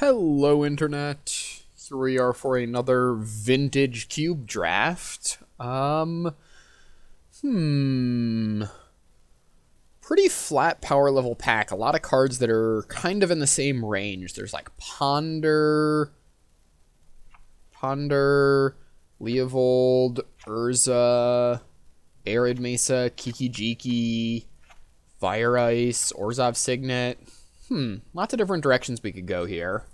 Hello, Internet. Here we are for another vintage cube draft. Pretty flat power level pack. A lot of cards that are kind of in the same range. There's like Ponder, Leovold, Urza, Arid Mesa, Kiki-Jiki, Fire Ice, Orzhov Signet. Lots of different directions we could go here.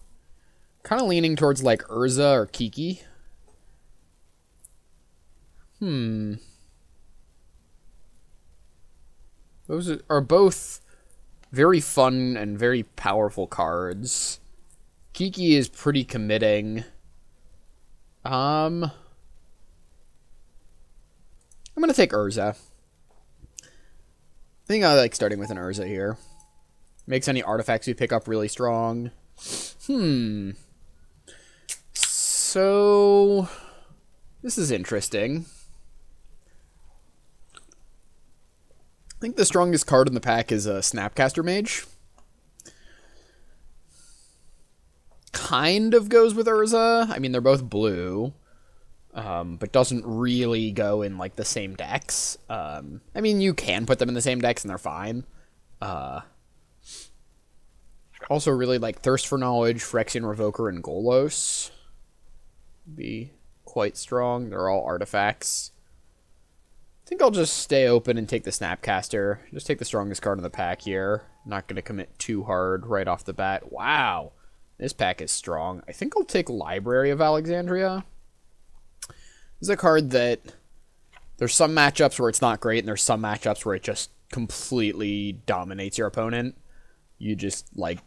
Kind of leaning towards like Urza or Kiki. Those are both very fun and very powerful cards. Kiki is pretty committing. I'm gonna take Urza. I think I like starting with an Urza here. Makes any artifacts we pick up really strong. So, this is interesting. I think the strongest card in the pack is a Snapcaster Mage. Kind of goes with Urza. I mean, they're both blue. But doesn't really go in, like, the same decks. I mean, you can put them in the same decks and they're fine. Also really like Thirst for Knowledge, Phyrexian Revoker, and Golos. Be quite strong. They're all artifacts. I think I'll just stay open and take the Snapcaster. Just take the strongest card in the pack here. Not going to commit too hard right off the bat. Wow. This pack is strong. I think I'll take Library of Alexandria. This is a card that there's some matchups where it's not great, and there's some matchups where it just completely dominates your opponent. You just, like,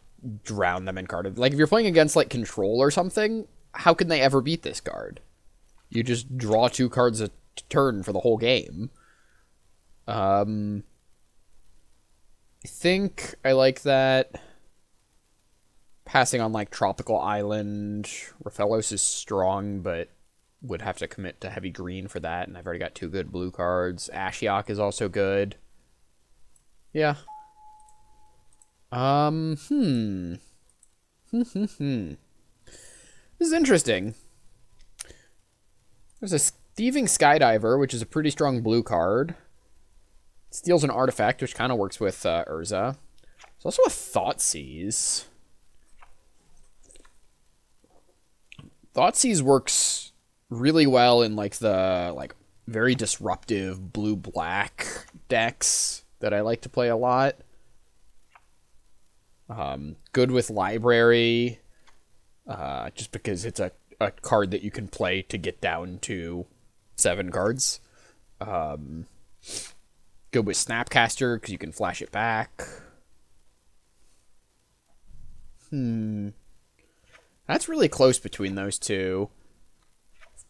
drown them in card. Like, if you're playing against, like, Control or something, how can they ever beat this card? You just draw 2 cards a turn for the whole game. I think I like that. Passing on, like, Tropical Island. Raphaelos is strong, but would have to commit to heavy green for that, and I've already got 2 good blue cards. Ashiok is also good. Yeah. This is interesting. There's a Thieving Skydiver, which is a pretty strong blue card. Steals an artifact, which kind of works with Urza. There's also a Thoughtseize. Thoughtseize works really well in like the very disruptive blue-black decks that I like to play a lot. Good with Library, just because it's a card that you can play to get down to 7 cards. Good with Snapcaster, because you can flash it back. That's really close between those two.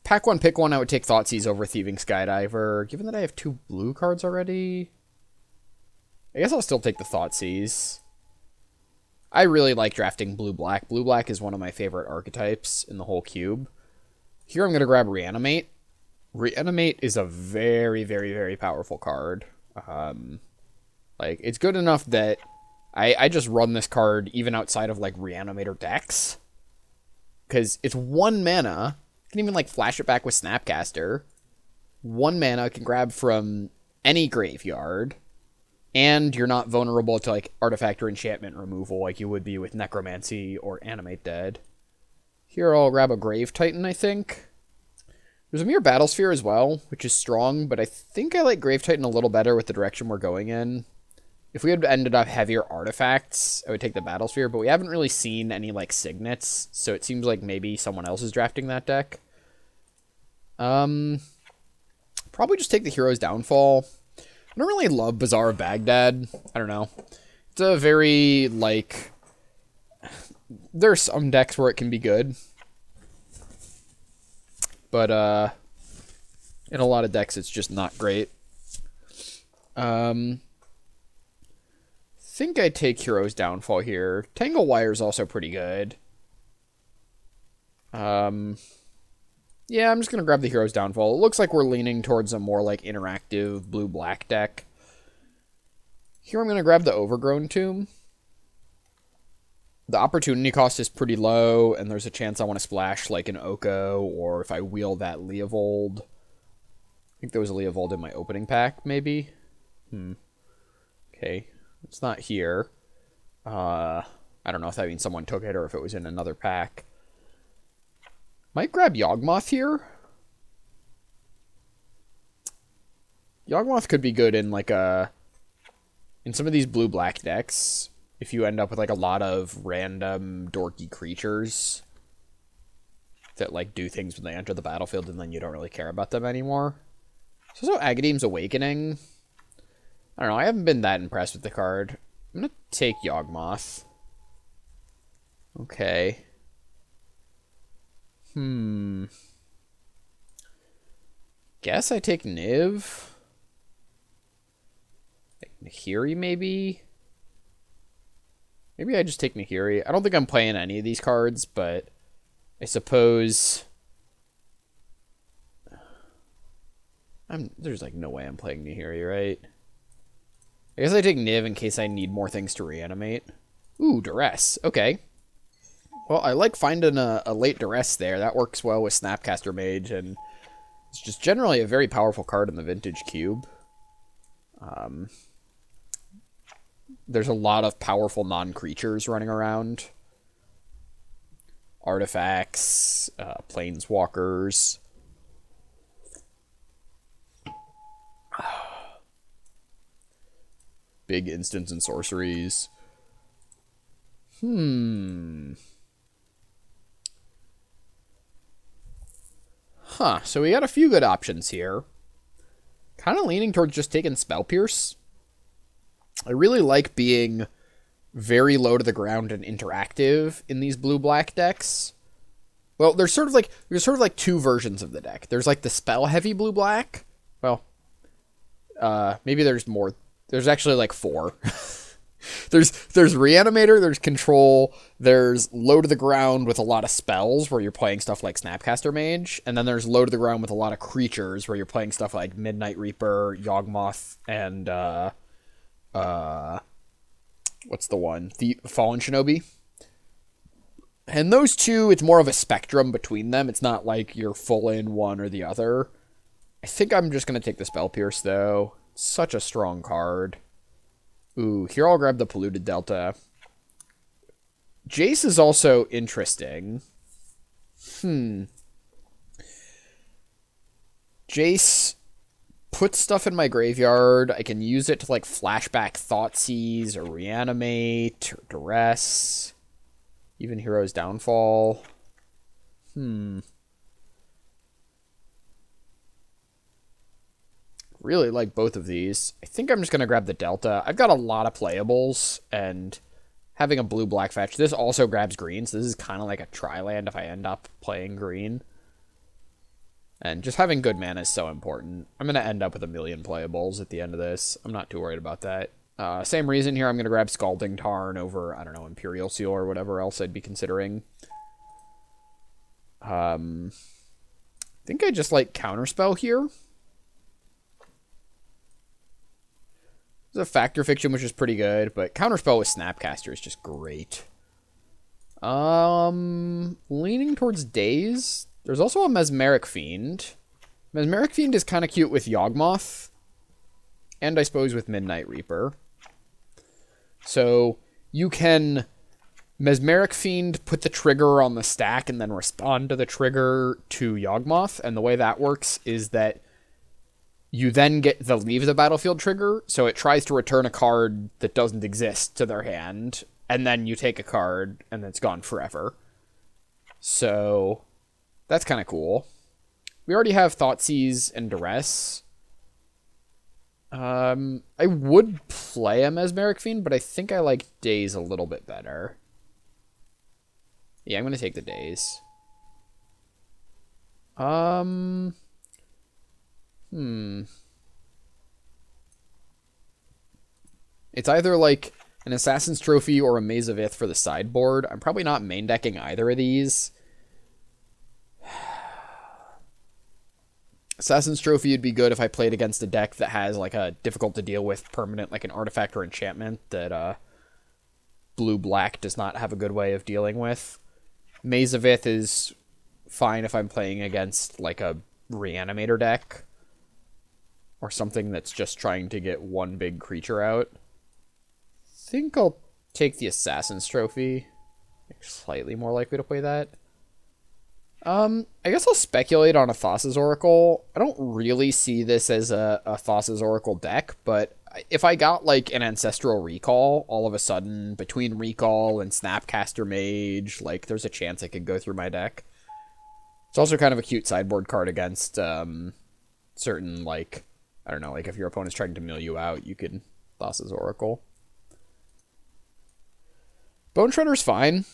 Pack one, pick one, I would take Thoughtseize over Thieving Skydiver. Given that I have 2 blue cards already, I guess I'll still take the Thoughtseize. I really like drafting blue-black. Blue-black is one of my favorite archetypes in the whole cube. Here I'm going to grab Reanimate. Reanimate is a very, very, very powerful card. Like, it's good enough that I just run this card even outside of, like, Reanimator decks. Because it's 1 mana. You can even, like, flash it back with Snapcaster. 1 mana can grab from any graveyard. And you're not vulnerable to, like, artifact or enchantment removal like you would be with Necromancy or Animate Dead. Here I'll grab a Grave Titan, I think. There's a Mere Battlesphere as well, which is strong, but I think I like Grave Titan a little better with the direction we're going in. If we had ended up heavier artifacts, I would take the Battlesphere, but we haven't really seen any, like, Signets, so it seems like maybe someone else is drafting that deck. Probably just take the Hero's Downfall. I don't really love Bazaar of Baghdad. I don't know. It's a very, like... There's some decks where it can be good. But, in a lot of decks, it's just not great. Think I take Hero's Downfall here. Tangle Wire is also pretty good. Yeah, I'm just going to grab the Hero's Downfall. It looks like we're leaning towards a more, like, interactive blue-black deck. Here I'm going to grab the Overgrown Tomb. The opportunity cost is pretty low, and there's a chance I want to splash like an Oko, or if I wheel that Leovold. I think there was a Leovold in my opening pack, maybe? Okay. It's not here. I don't know if that means someone took it or if it was in another pack. Might grab Yawgmoth here. Yawgmoth could be good in like in some of these blue-black decks. If you end up with like a lot of random dorky creatures that like do things when they enter the battlefield and then you don't really care about them anymore. So Agadeem's Awakening. I don't know, I haven't been that impressed with the card. I'm gonna take Yawgmoth. Okay. Guess I take Niv. Like Nahiri, maybe? Maybe I just take Nahiri. I don't think I'm playing any of these cards, but I suppose... There's like no way I'm playing Nahiri, right? I guess I take Niv in case I need more things to reanimate. Ooh, Duress. Okay. Well, I like finding a late Duress there. That works well with Snapcaster Mage, and it's just generally a very powerful card in the Vintage Cube. There's a lot of powerful non-creatures running around. Artifacts, Planeswalkers. Big instants and sorceries. So we got a few good options here. Kind of leaning towards just taking Spell Pierce. I really like being very low to the ground and interactive in these blue-black decks. Well, there's sort of like two versions of the deck. There's like the spell-heavy blue-black. Well, maybe there's more. There's actually like four. There's Reanimator, there's Control, there's low to the ground with a lot of spells where you're playing stuff like Snapcaster Mage, and then there's low to the ground with a lot of creatures where you're playing stuff like Midnight Reaper, Yawgmoth, and what's the one? The Fallen Shinobi. And those two, it's more of a spectrum between them. It's not like you're full in one or the other. I think I'm just going to take the Spell Pierce, though. It's such a strong card. Ooh, here I'll grab the Polluted Delta. Jace is also interesting. Jace puts stuff in my graveyard. I can use it to, like, flashback Thoughtseize or Reanimate or Duress. Even Hero's Downfall. Really like both of these. I think I'm just going to grab the Delta. I've got a lot of playables, and having a blue-black fetch. This also grabs green, so this is kind of like a tri-land if I end up playing green. And just having good mana is so important. I'm going to end up with a million playables at the end of this. I'm not too worried about that. Same reason here, I'm going to grab Scalding Tarn over, I don't know, Imperial Seal or whatever else I'd be considering. I think I just like Counterspell here. There's a Factor Fiction, which is pretty good, but Counterspell with Snapcaster is just great. Leaning towards Daze. There's also a Mesmeric Fiend. Mesmeric Fiend is kind of cute with Yawgmoth, and I suppose with Midnight Reaper. So you can Mesmeric Fiend, put the trigger on the stack, and then respond to the trigger to Yawgmoth, and the way that works is that you then get the leave the battlefield trigger, so it tries to return a card that doesn't exist to their hand, and then you take a card, and it's gone forever. So that's kind of cool. We already have Thoughtseize and Duress. I would play a Mesmeric Fiend, but I think I like Daze a little bit better. Yeah, I'm going to take the Daze. It's either like an Assassin's Trophy or a Maze of Ith for the sideboard. I'm probably not main decking either of these. Assassin's Trophy would be good if I played against a deck that has like a difficult to deal with permanent, like an artifact or enchantment that blue-black does not have a good way of dealing with. Maze of Ith is fine if I'm playing against, like, a Reanimator deck. Or something that's just trying to get one big creature out. I think I'll take the Assassin's Trophy. Slightly more likely to play that. I guess I'll speculate on a Thassa's Oracle. I don't really see this as a Thassa's Oracle deck, but if I got, like, an Ancestral Recall, all of a sudden, between Recall and Snapcaster Mage, like, there's a chance it could go through my deck. It's also kind of a cute sideboard card against, certain, like, I don't know, like, if your opponent's trying to mill you out, you can Thassa's Oracle. Bone Shredder's fine.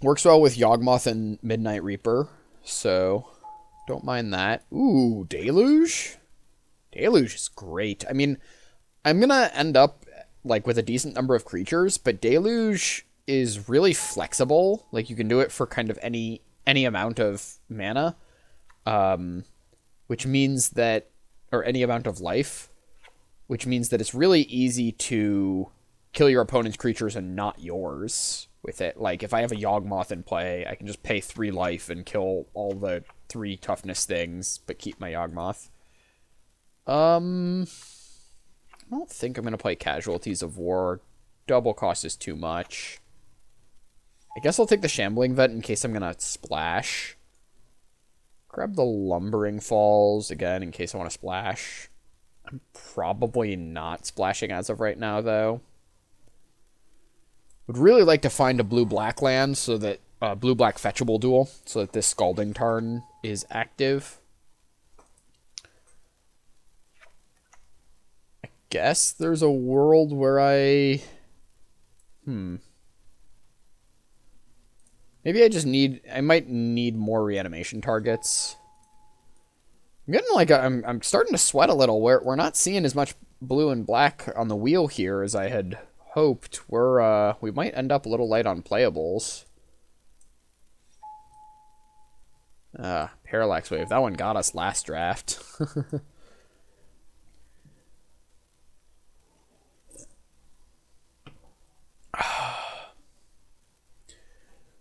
Works well with Yawgmoth and Midnight Reaper, so don't mind that. Ooh, Deluge? Deluge is great. I mean, I'm gonna end up, like, with a decent number of creatures, but Deluge is really flexible. Like, you can do it for kind of any amount of mana, which means that, or any amount of life, which means that it's really easy to kill your opponent's creatures and not yours with it. Like, if I have a Yawgmoth in play, I can just pay 3 life and kill all the 3 toughness things, but keep my Yawgmoth. I don't think I'm going to play Casualties of War. Double cost is too much. I guess I'll take the Shambling Vet in case I'm going to splash. Grab the Lumbering Falls, again, in case I want to splash. I'm probably not splashing as of right now, though. Would really like to find a blue-black land so that blue-black fetchable duel so that this Scalding Tarn is active. I guess there's a world where I... Maybe I just need... I might need more reanimation targets. I'm getting like... I'm starting to sweat a little. We're not seeing as much blue and black on the wheel here as I had hoped. We might end up a little light on playables. Parallax Wave. That one got us last draft.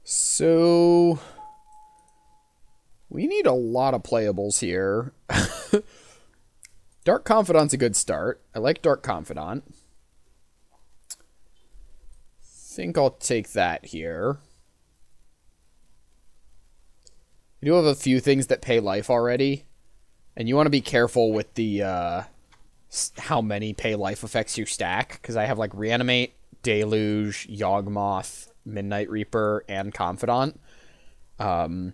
So we need a lot of playables here. Dark Confidant's a good start. I like Dark Confidant. Think I'll take that here. We do have a few things that pay life already, and you want to be careful with the how many pay life effects you stack, because I have like Reanimate, Deluge, Yawgmoth, Midnight Reaper, and Confidant. So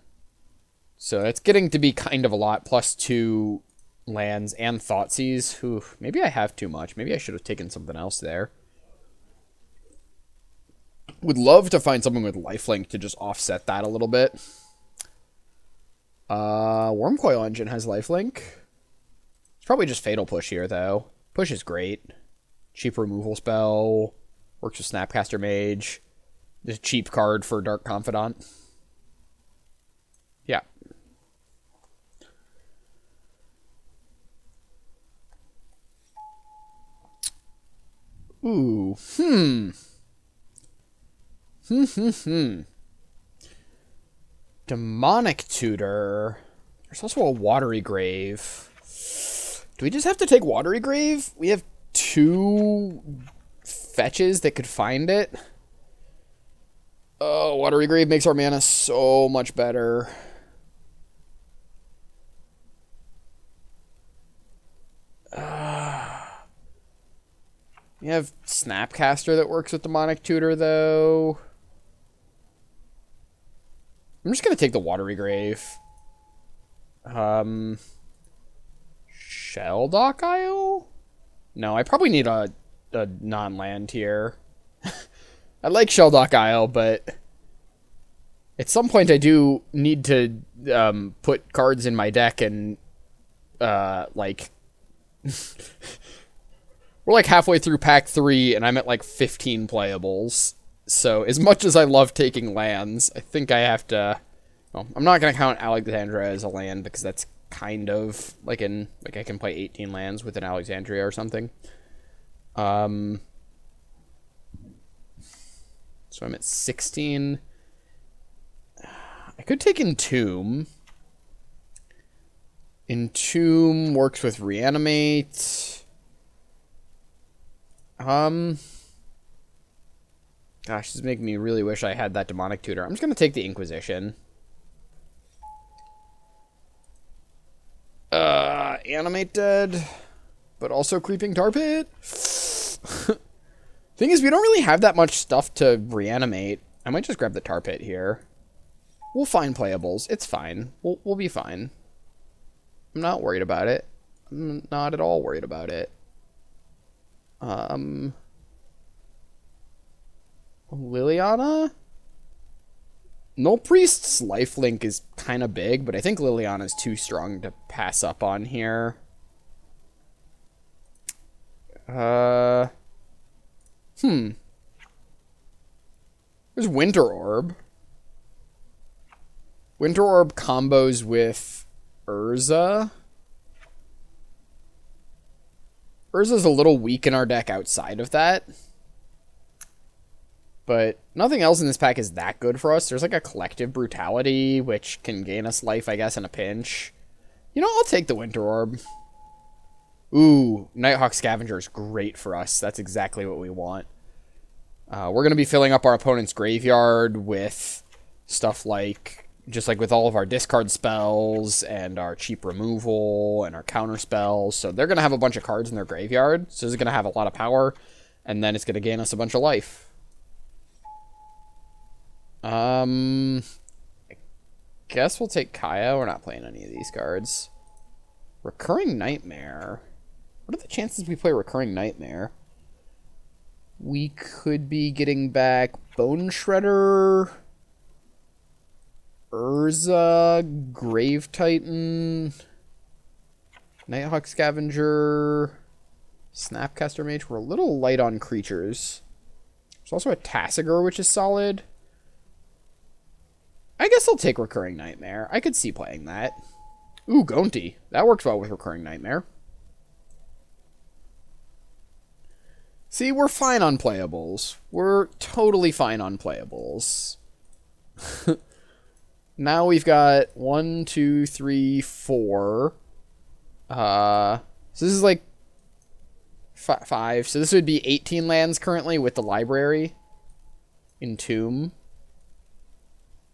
it's getting to be kind of a lot, plus 2 lands and Thoughtseize. Ooh, maybe I have too much. Maybe I should have taken something else there. Would love to find something with lifelink to just offset that a little bit. Wormcoil Engine has lifelink. It's probably just Fatal Push here, though. Push is great. Cheap removal spell. Works with Snapcaster Mage. Just a cheap card for Dark Confidant. Yeah. Ooh. Demonic Tutor. There's also a Watery Grave. Do we just have to take Watery Grave? We have 2 fetches that could find it. Oh, Watery Grave makes our mana so much better. We have Snapcaster that works with Demonic Tutor, though. I'm just going to take the Watery Grave. Shelldock Isle? No, I probably need a non-land here. I like Shelldock Isle, but at some point I do need to put cards in my deck and, like... We're like halfway through pack 3, and I'm at like 15 playables. So, as much as I love taking lands, I think I have to... Well, I'm not going to count Alexandria as a land, because that's kind of like I can play 18 lands with an Alexandria or something. So I'm at 16. I could take Entomb. Entomb works with Reanimate. Gosh, this is making me really wish I had that Demonic Tutor. I'm just going to take the Inquisition. Animate Dead, but also Creeping Tar Pit. Thing is, we don't really have that much stuff to reanimate. I might just grab the Tar Pit here. We'll find playables. It's fine. We'll be fine. I'm not worried about it. I'm not at all worried about it. Liliana? Null Priest's lifelink is kind of big, but I think Liliana's too strong to pass up on here. There's Winter Orb. Winter Orb combos with Urza. Urza's a little weak in our deck outside of that. But nothing else in this pack is that good for us. There's like a Collective Brutality, which can gain us life, I guess, in a pinch. You know, I'll take the Winter Orb. Ooh, Nighthawk Scavenger is great for us. That's exactly what we want. We're going to be filling up our opponent's graveyard with stuff like, just like with all of our discard spells and our cheap removal and our counter spells. So they're going to have a bunch of cards in their graveyard. So this is going to have a lot of power. And then it's going to gain us a bunch of life. I guess we'll take Kaya. We're not playing any of these cards. Recurring Nightmare. What are the chances we play Recurring Nightmare? We could be getting back Bone Shredder, Urza, Grave Titan, Nighthawk Scavenger, Snapcaster Mage. We're a little light on creatures. There's also a Tassiger, which is solid. I guess I'll take Recurring Nightmare. I could see playing that. Ooh, Gonti. That works well with Recurring Nightmare. See, we're fine on playables. We're totally fine on playables. Now we've got 1, 2, 3, 4. So this is like 5. So this would be 18 lands currently with the library. Entomb.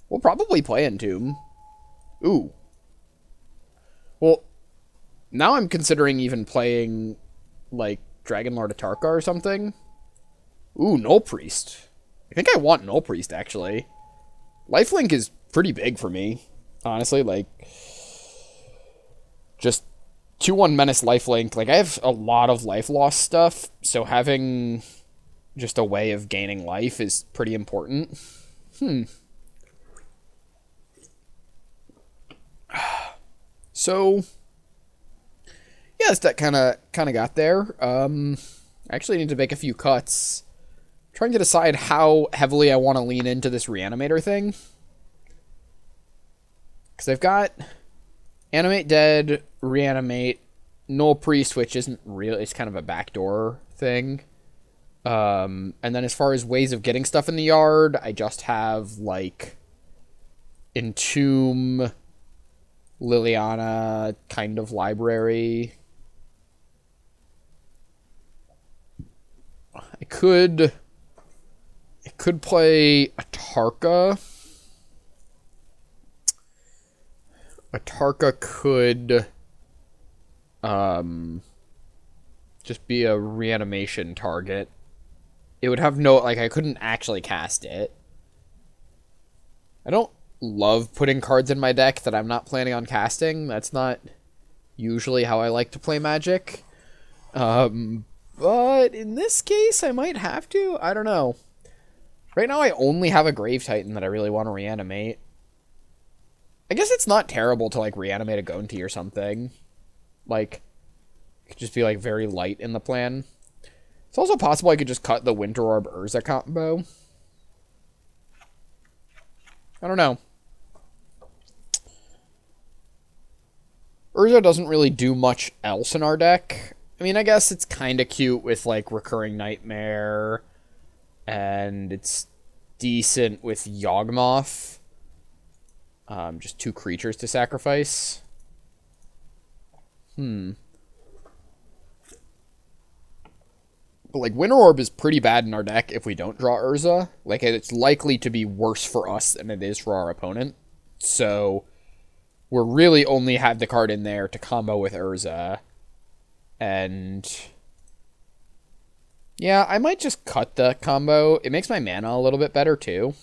We'll probably play Entomb. Ooh. Well, now I'm considering even playing, like, Dragonlord Atarka or something. Ooh, Null Priest. I think I want Null Priest, actually. Lifelink is pretty big for me, honestly. Like, just 2-1 Menace Lifelink. Like, I have a lot of life loss stuff, so having just a way of gaining life is pretty important. So, yeah, this deck kind of got there. I actually need to make a few cuts. I'm trying to decide how heavily I want to lean into this Reanimator thing. Because I've got Animate Dead, Reanimate, Null Priest, which isn't really, it's kind of a backdoor thing. And then as far as ways of getting stuff in the yard, I just have, like, Entomb, Liliana kind of library. I could play Atarka. Atarka could just be a reanimation target. It would have no, like, I couldn't actually cast it. I don't love putting cards in my deck that I'm not planning on casting. That's not usually how I like to play Magic. But in this case, I might have to. I don't know. Right now, I only have a Grave Titan that I really want to reanimate. I guess it's not terrible to, like, reanimate a Gonti or something. Like, it could just be, like, very light in the plan. It's also possible I could just cut the Winter Orb Urza combo. I don't know. Urza doesn't really do much else in our deck. I mean, I guess it's kind of cute with, like, Recurring Nightmare. And it's decent with Yawgmoth. Just 2 creatures to sacrifice. But like Winter Orb is pretty bad in our deck if we don't draw Urza. Like it's likely to be worse for us than it is for our opponent. So we're really only have the card in there to combo with Urza. And yeah, I might just cut the combo. It makes my mana a little bit better too.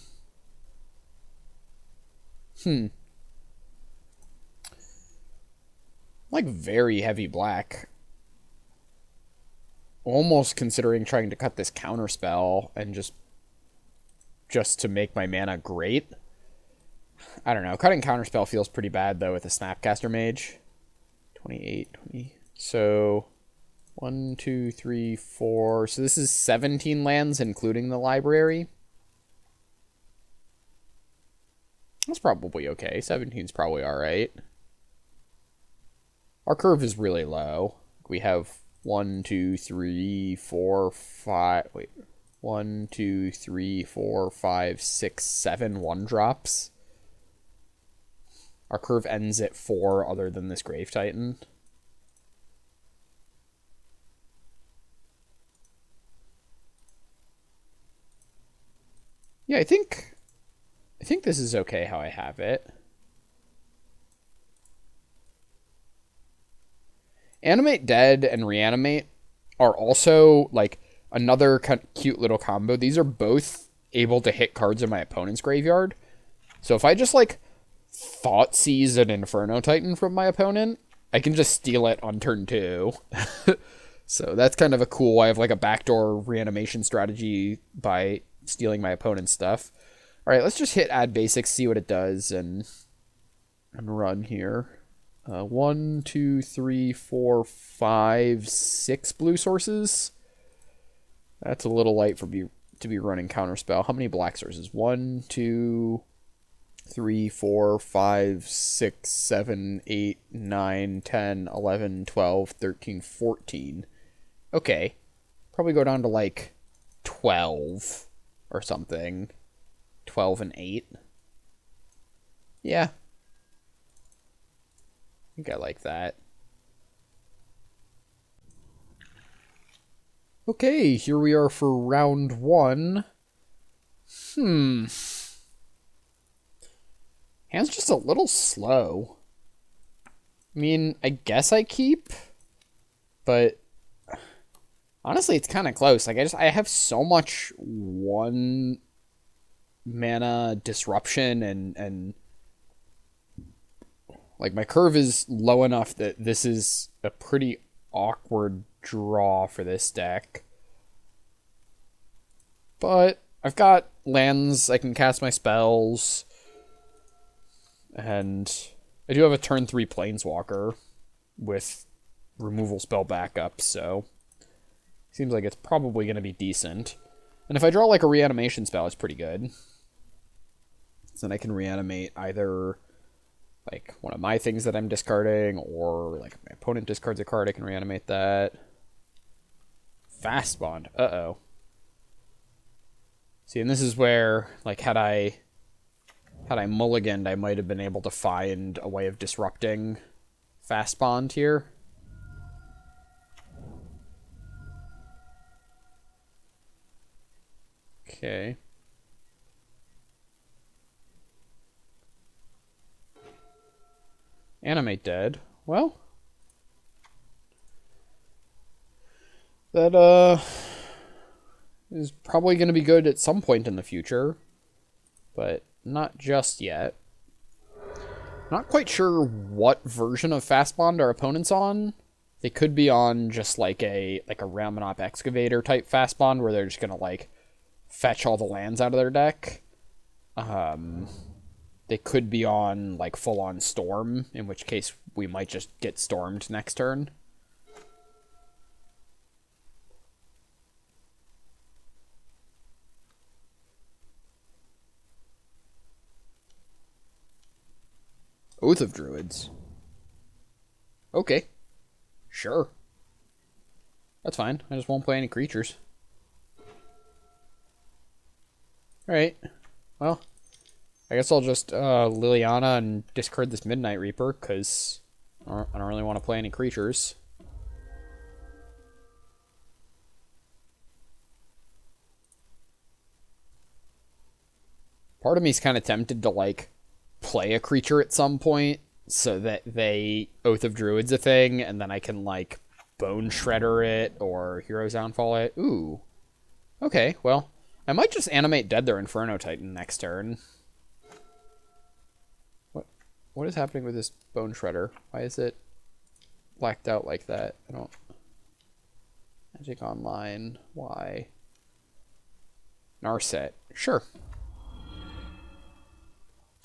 Like very heavy black. Almost considering trying to cut this counter spell and just to make my mana great. I don't know. Cutting counter spell feels pretty bad though with a Snapcaster Mage. 28, 20. So 1, 2, 3, 4. So this is 17 lands including the library. That's probably okay. 17's probably alright. Our curve is really low. We have 1, 2, 3, 4, 5. Wait. 1, 2, 3, 4, 5, 6, 7 1-drops. Our curve ends at 4 other than this Grave Titan. Yeah, I think this is okay how I have it. Animate Dead and Reanimate are also, like, another cute little combo. These are both able to hit cards in my opponent's graveyard. So if I just, like, Thoughtseize an Inferno Titan from my opponent, I can just steal it on turn 2. So that's kind of a cool, I have, like, a backdoor reanimation strategy by stealing my opponent's stuff. Alright, let's just hit Add Basics, see what it does, and run here. 1, 2, 3, 4, 5, 6 blue sources. That's a little light for to be running Counterspell. How many black sources? 1, 2, 3, 4, 5, 6, 7, 8, 9, 10, 11, 12, 13, 14. Okay. Probably go down to like 12 or something. 12 and 8. Yeah. I think I like that. Okay, here we are for round 1. Hand's just a little slow. I mean, I guess I keep, but honestly, it's kind of close. Like, I have so much 1 mana disruption and like my curve is low enough that this is a pretty awkward draw for this deck. But I've got lands, I can cast my spells, and I do have a turn 3 Planeswalker with removal spell backup, so seems like it's probably going to be decent. And if I draw like a reanimation spell, it's pretty good. So then I can reanimate either like one of my things that I'm discarding, or like if my opponent discards a card, I can reanimate that. Fast Bond. Uh-oh. See, and this is where, like, had I mulliganed, I might have been able to find a way of disrupting Fast Bond here. Okay. Animate Dead. Well, that is probably going to be good at some point in the future, but not just yet. Not quite sure what version of Fast Bond our opponent's on. They could be on just like a Ramunap Excavator type Fast Bond where they're just going to like fetch all the lands out of their deck. They could be on like full-on Storm, in which case we might just get stormed next turn. Oath of Druids. Okay. Sure. That's fine. I just won't play any creatures. Alright. Well, I guess I'll just Liliana and discard this Midnight Reaper, because I don't really want to play any creatures. Part of me's kind of tempted to, like, play a creature at some point so that they Oath of Druids a thing, and then I can, like, Bone Shredder it or Hero's Downfall it. Ooh. Okay, well, I might just animate Dead their Inferno Titan next turn. What is happening with this Bone Shredder? Why is it blacked out like that? I don't... Magic Online. Why? Narset. Sure.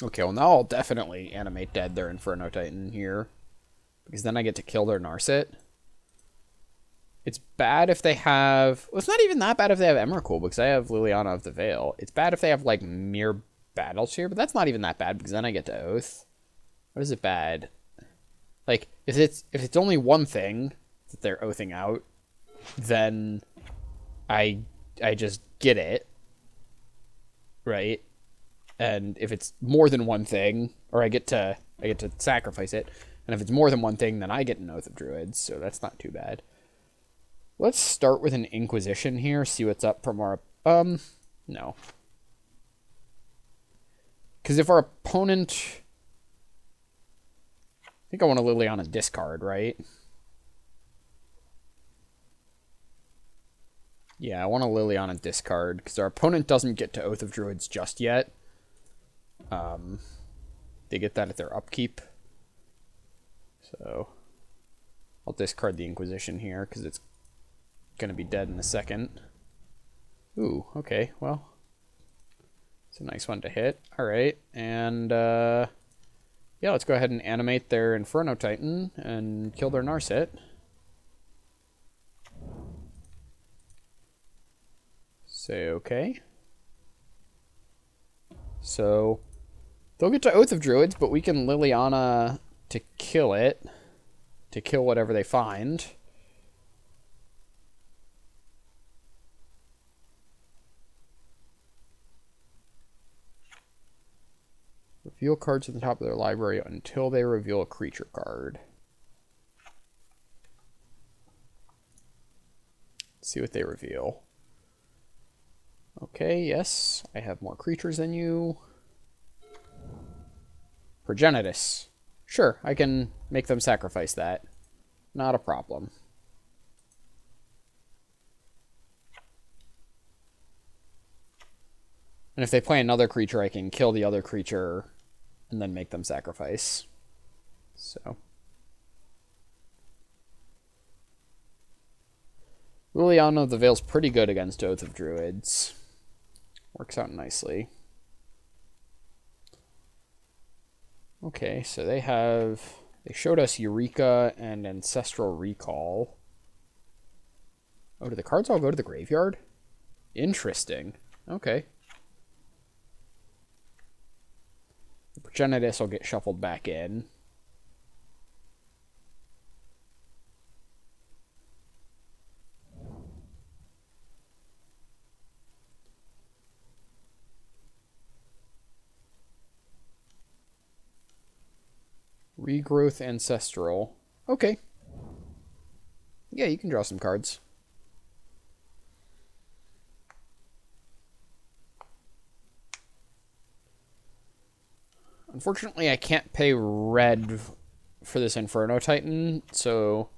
Okay, well now I'll definitely animate Dead their Inferno Titan here. Because then I get to kill their Narset. It's bad if they have... Well, it's not even that bad if they have Emrakul, because I have Liliana of the Veil. It's bad if they have, like, Mere Battleshare, but that's not even that bad, because then I get to Oath. What is it bad? Like, if it's only one thing that they're oathing out, then I just get it. Right? And if it's more than one thing, or I get to sacrifice it, and if it's more than one thing, then I get an Oath of Druids, so that's not too bad. Let's start with an Inquisition here, see what's up from our... no. Because if our opponent... I think I want to Liliana discard, right? Yeah, I want to Liliana discard, because our opponent doesn't get to Oath of Druids just yet. They get that at their upkeep. So, I'll discard the Inquisition here, because it's going to be dead in a second. Ooh, okay, well. It's a nice one to hit. Alright, and, yeah, let's go ahead and animate their Inferno Titan and kill their Narset. Say okay. So, they'll get to Oath of Druids, but we can Liliana to kill it. To kill whatever they find. Reveal cards at the top of their library until they reveal a creature card. Let's see what they reveal. Okay, yes, I have more creatures than you. Progenitus. Sure, I can make them sacrifice that. Not a problem. And if they play another creature, I can kill the other creature and then make them sacrifice. So. Liliana of the Veil's pretty good against Oath of Druids. Works out nicely. Okay, so they showed us Eureka and Ancestral Recall. Oh, do the cards all go to the graveyard? Interesting. Okay. The Progenitus will get shuffled back in. Regrowth Ancestral. Okay. Yeah, you can draw some cards. Unfortunately, I can't pay red for this Inferno Titan, so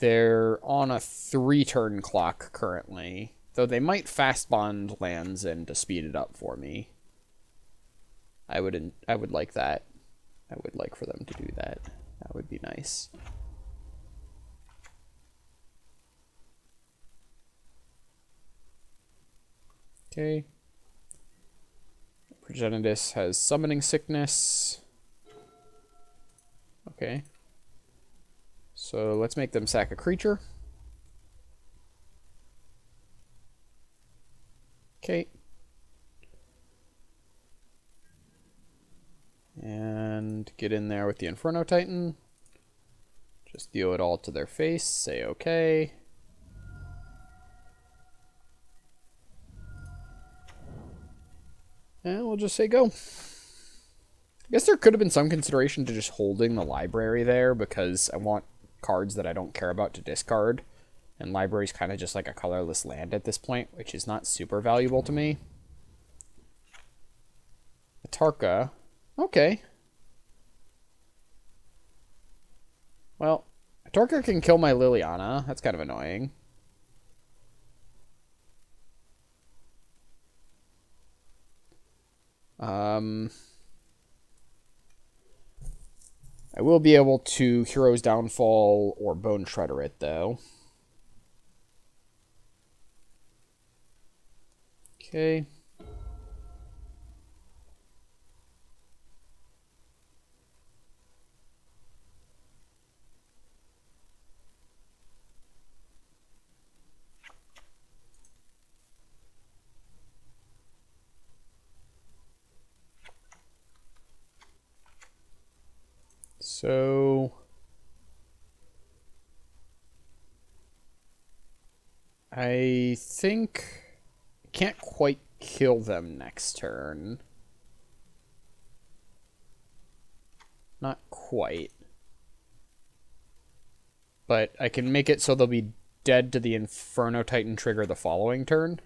they're on a 3-turn clock currently. Though they might fast bond lands in to speed it up for me. I would like that. I would like for them to do that. That would be nice. Okay. Progenitus has Summoning Sickness. Okay. So let's make them sack a creature. Okay. And get in there with the Inferno Titan. Just deal it all to their face. Say okay. I'll just say go. I guess there could have been some consideration to just holding the library there because I want cards that I don't care about to discard. And library's kind of just like a colorless land at this point, which is not super valuable to me. Atarka. Okay. Well, Atarka can kill my Liliana. That's kind of annoying. I will be able to Hero's Downfall or Bone Shredder it, though. Okay. So I think I can't quite kill them next turn. Not quite. But I can make it so they'll be dead to the Inferno Titan trigger the following turn.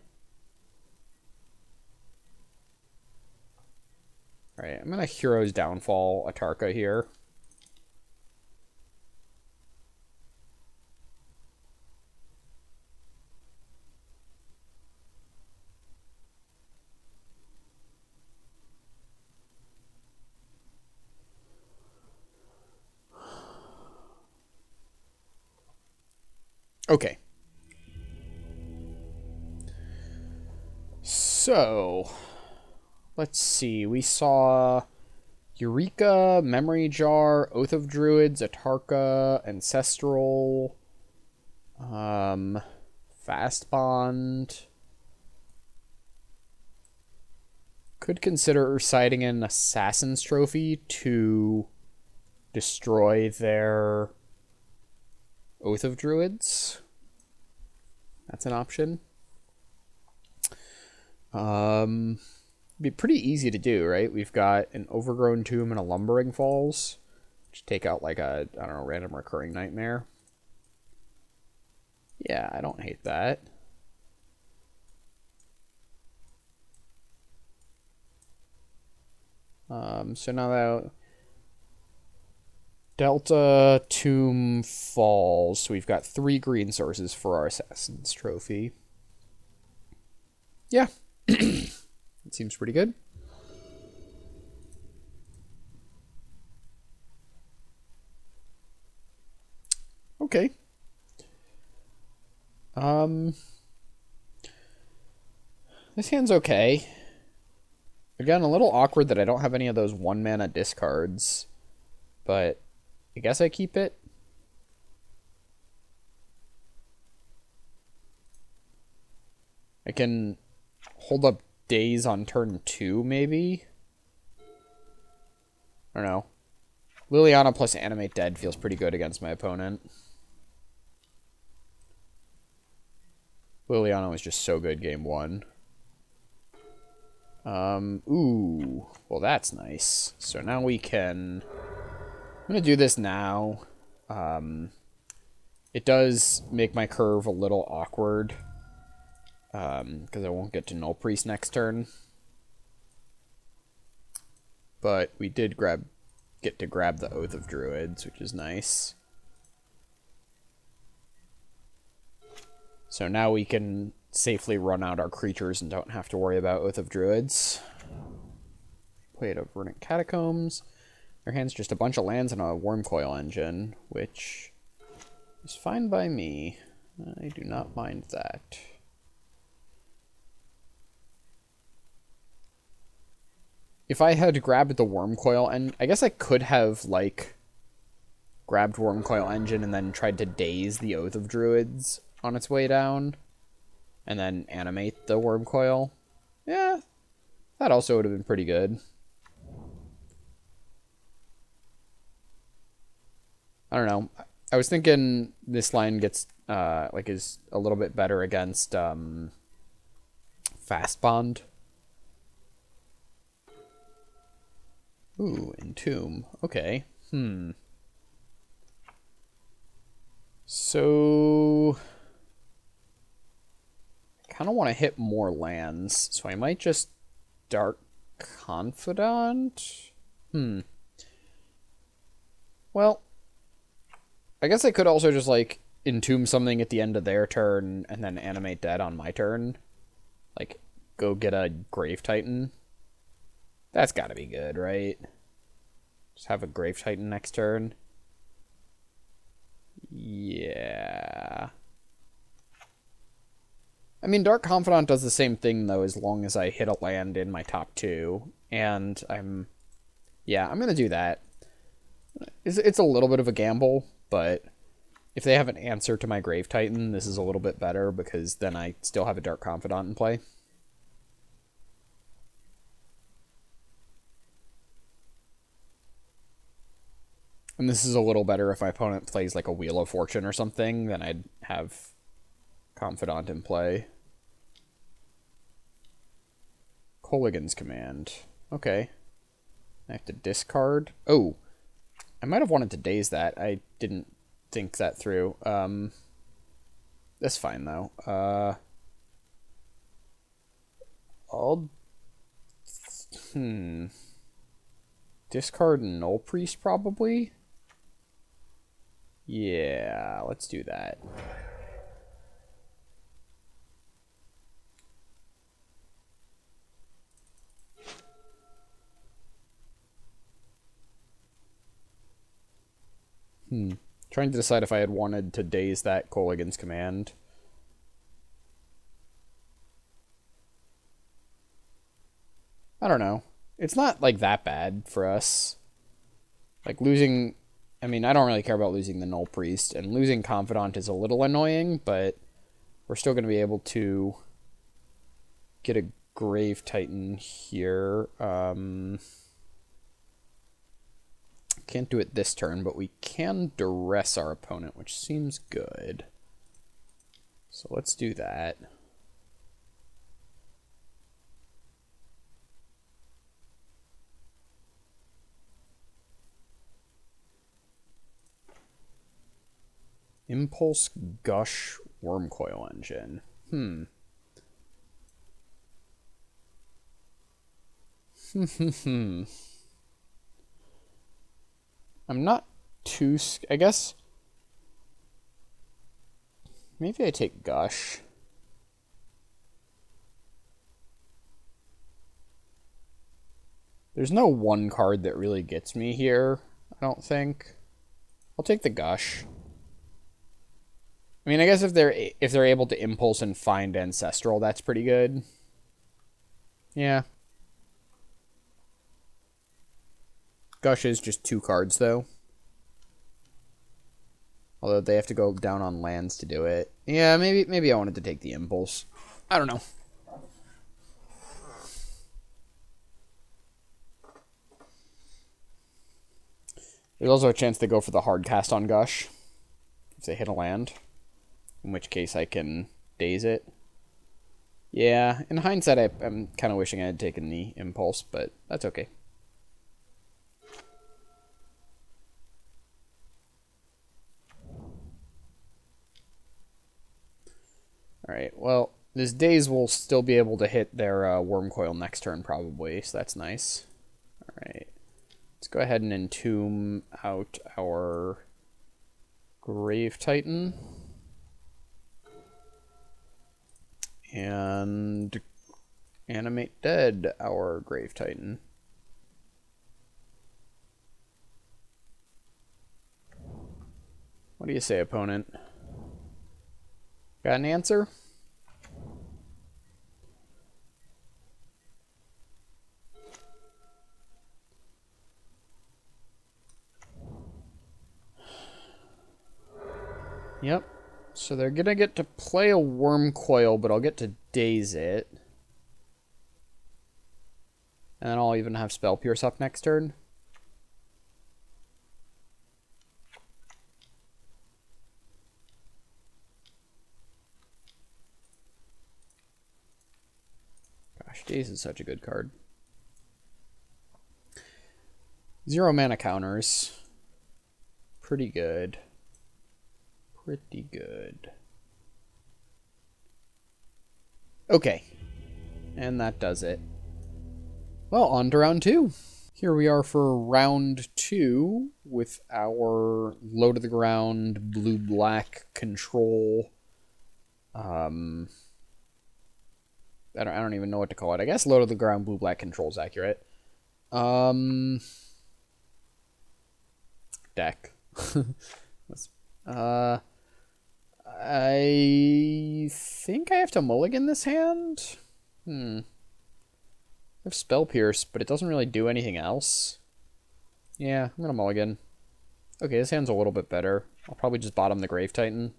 Alright, I'm going to Hero's Downfall Atarka here. Okay. So, let's see. We saw Eureka, Memory Jar, Oath of Druids, Atarka, Ancestral, Fast Bond. Could consider citing an Assassin's Trophy to destroy their Oath of Druids. That's an option. Be pretty easy to do, right? We've got an Overgrown Tomb and a Lumbering Falls. Just take out like a, I don't know, random recurring nightmare. Yeah, I don't hate that. So now that Delta Tomb Falls, so we've got 3 green sources for our Assassin's Trophy. Yeah. It seems pretty good. Okay. This hand's okay. Again, a little awkward that I don't have any of those 1-mana discards, but I guess I keep it. I can hold up Daze on turn 2, maybe? I don't know. Liliana plus Animate Dead feels pretty good against my opponent. Liliana was just so good game 1. Ooh. Well, that's nice. So now we can... I'm going to do this now. It does make my curve a little awkward. Because I won't get to Null Priest next turn. But we did get to grab the Oath of Druids, which is nice. So now we can safely run out our creatures and don't have to worry about Oath of Druids. Play of Runic Catacombs. Their hand's just a bunch of lands and a Wormcoil Engine, which is fine by me. I do not mind that. If I had grabbed the Wormcoil, and I guess I could have, like, grabbed Wormcoil Engine and then tried to daze the Oath of Druids on its way down, and then animate the Wormcoil. Yeah, that also would have been pretty good. I don't know. I was thinking this line gets, is a little bit better against, Fast Bond. Ooh, Entomb. Okay. So... I kind of want to hit more lands, so I might just Dark Confidant? Well, I guess I could also just, like, Entomb something at the end of their turn and then Animate Dead on my turn. Like, go get a Grave Titan. That's gotta be good, right? Just have a Grave Titan next turn. Yeah. I mean, Dark Confidant does the same thing, though, as long as I hit a land in my top two. And yeah, I'm going to do that. It's a little bit of a gamble, but if they have an answer to my Grave Titan, this is a little bit better, because then I still have a Dark Confidant in play. And this is a little better if my opponent plays like a Wheel of Fortune or something, then I'd have Confidant in play. Kolaghan's Command. Okay. I have to discard. Oh, I might have wanted to daze that. I didn't think that through. That's fine, though. I'll... Discard Null Priest, probably? Yeah, let's do that. Trying to decide if I had wanted to daze that Kolaghan's Command. I don't know. It's not, like, that bad for us. Like, losing... I mean, I don't really care about losing the Null Priest, and losing Confidant is a little annoying, but we're still going to be able to get a Grave Titan here. Can't do it this turn, but we can duress our opponent, which seems good. So let's do that. Impulse, Gush, Wormcoil Engine. I'm not too... I guess... Maybe I take Gush. There's no one card that really gets me here, I don't think. I'll take the Gush. I mean, I guess if they're able to impulse and find Ancestral, that's pretty good. Yeah. Gush is just 2 cards, though. Although they have to go down on lands to do it. Yeah, maybe I wanted to take the impulse. I don't know. There's also a chance they go for the hard cast on Gush if they hit a land, in which case I can daze it. Yeah, in hindsight, I'm kind of wishing I had taken the impulse, but that's okay. Alright, well, this daze will still be able to hit their Wormcoil next turn, probably, so that's nice. Alright, let's go ahead and Entomb out our Grave Titan. And Animate Dead our Grave Titan. What do you say, opponent? Got an answer? Yep. So they're gonna get to play a Wormcoil, but I'll get to daze it. And then I'll even have Spell Pierce up next turn. Gosh, daze is such a good card. 0 mana counters. Pretty good. Pretty good. Okay. And that does it. Well, on to round 2. Here we are for round 2 with our low to the ground blue-black control. I don't even know what to call it. I guess low to the ground blue-black control is accurate. Deck. I think I have to mulligan this hand. I have Spell Pierce, but it doesn't really do anything else. Yeah, I'm gonna mulligan. Okay, this hand's a little bit better. I'll probably just bottom the Grave Titan.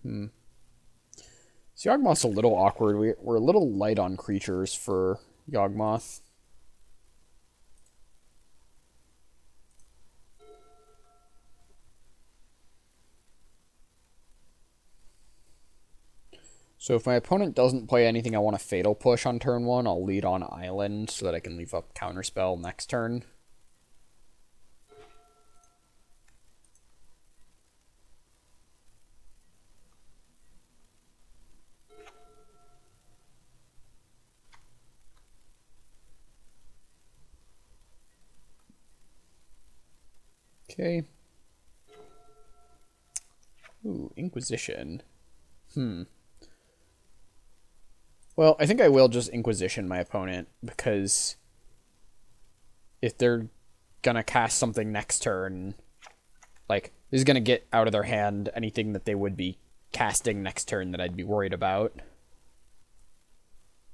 So Yawgmoth's a little awkward. We're a little light on creatures for Yawgmoth. So if my opponent doesn't play anything I want to Fatal Push on turn 1, I'll lead on Island so that I can leave up Counterspell next turn. Okay. Ooh, Inquisition. Well, I think I will just Inquisition my opponent, because if they're gonna cast something next turn, like, this is gonna get out of their hand anything that they would be casting next turn that I'd be worried about.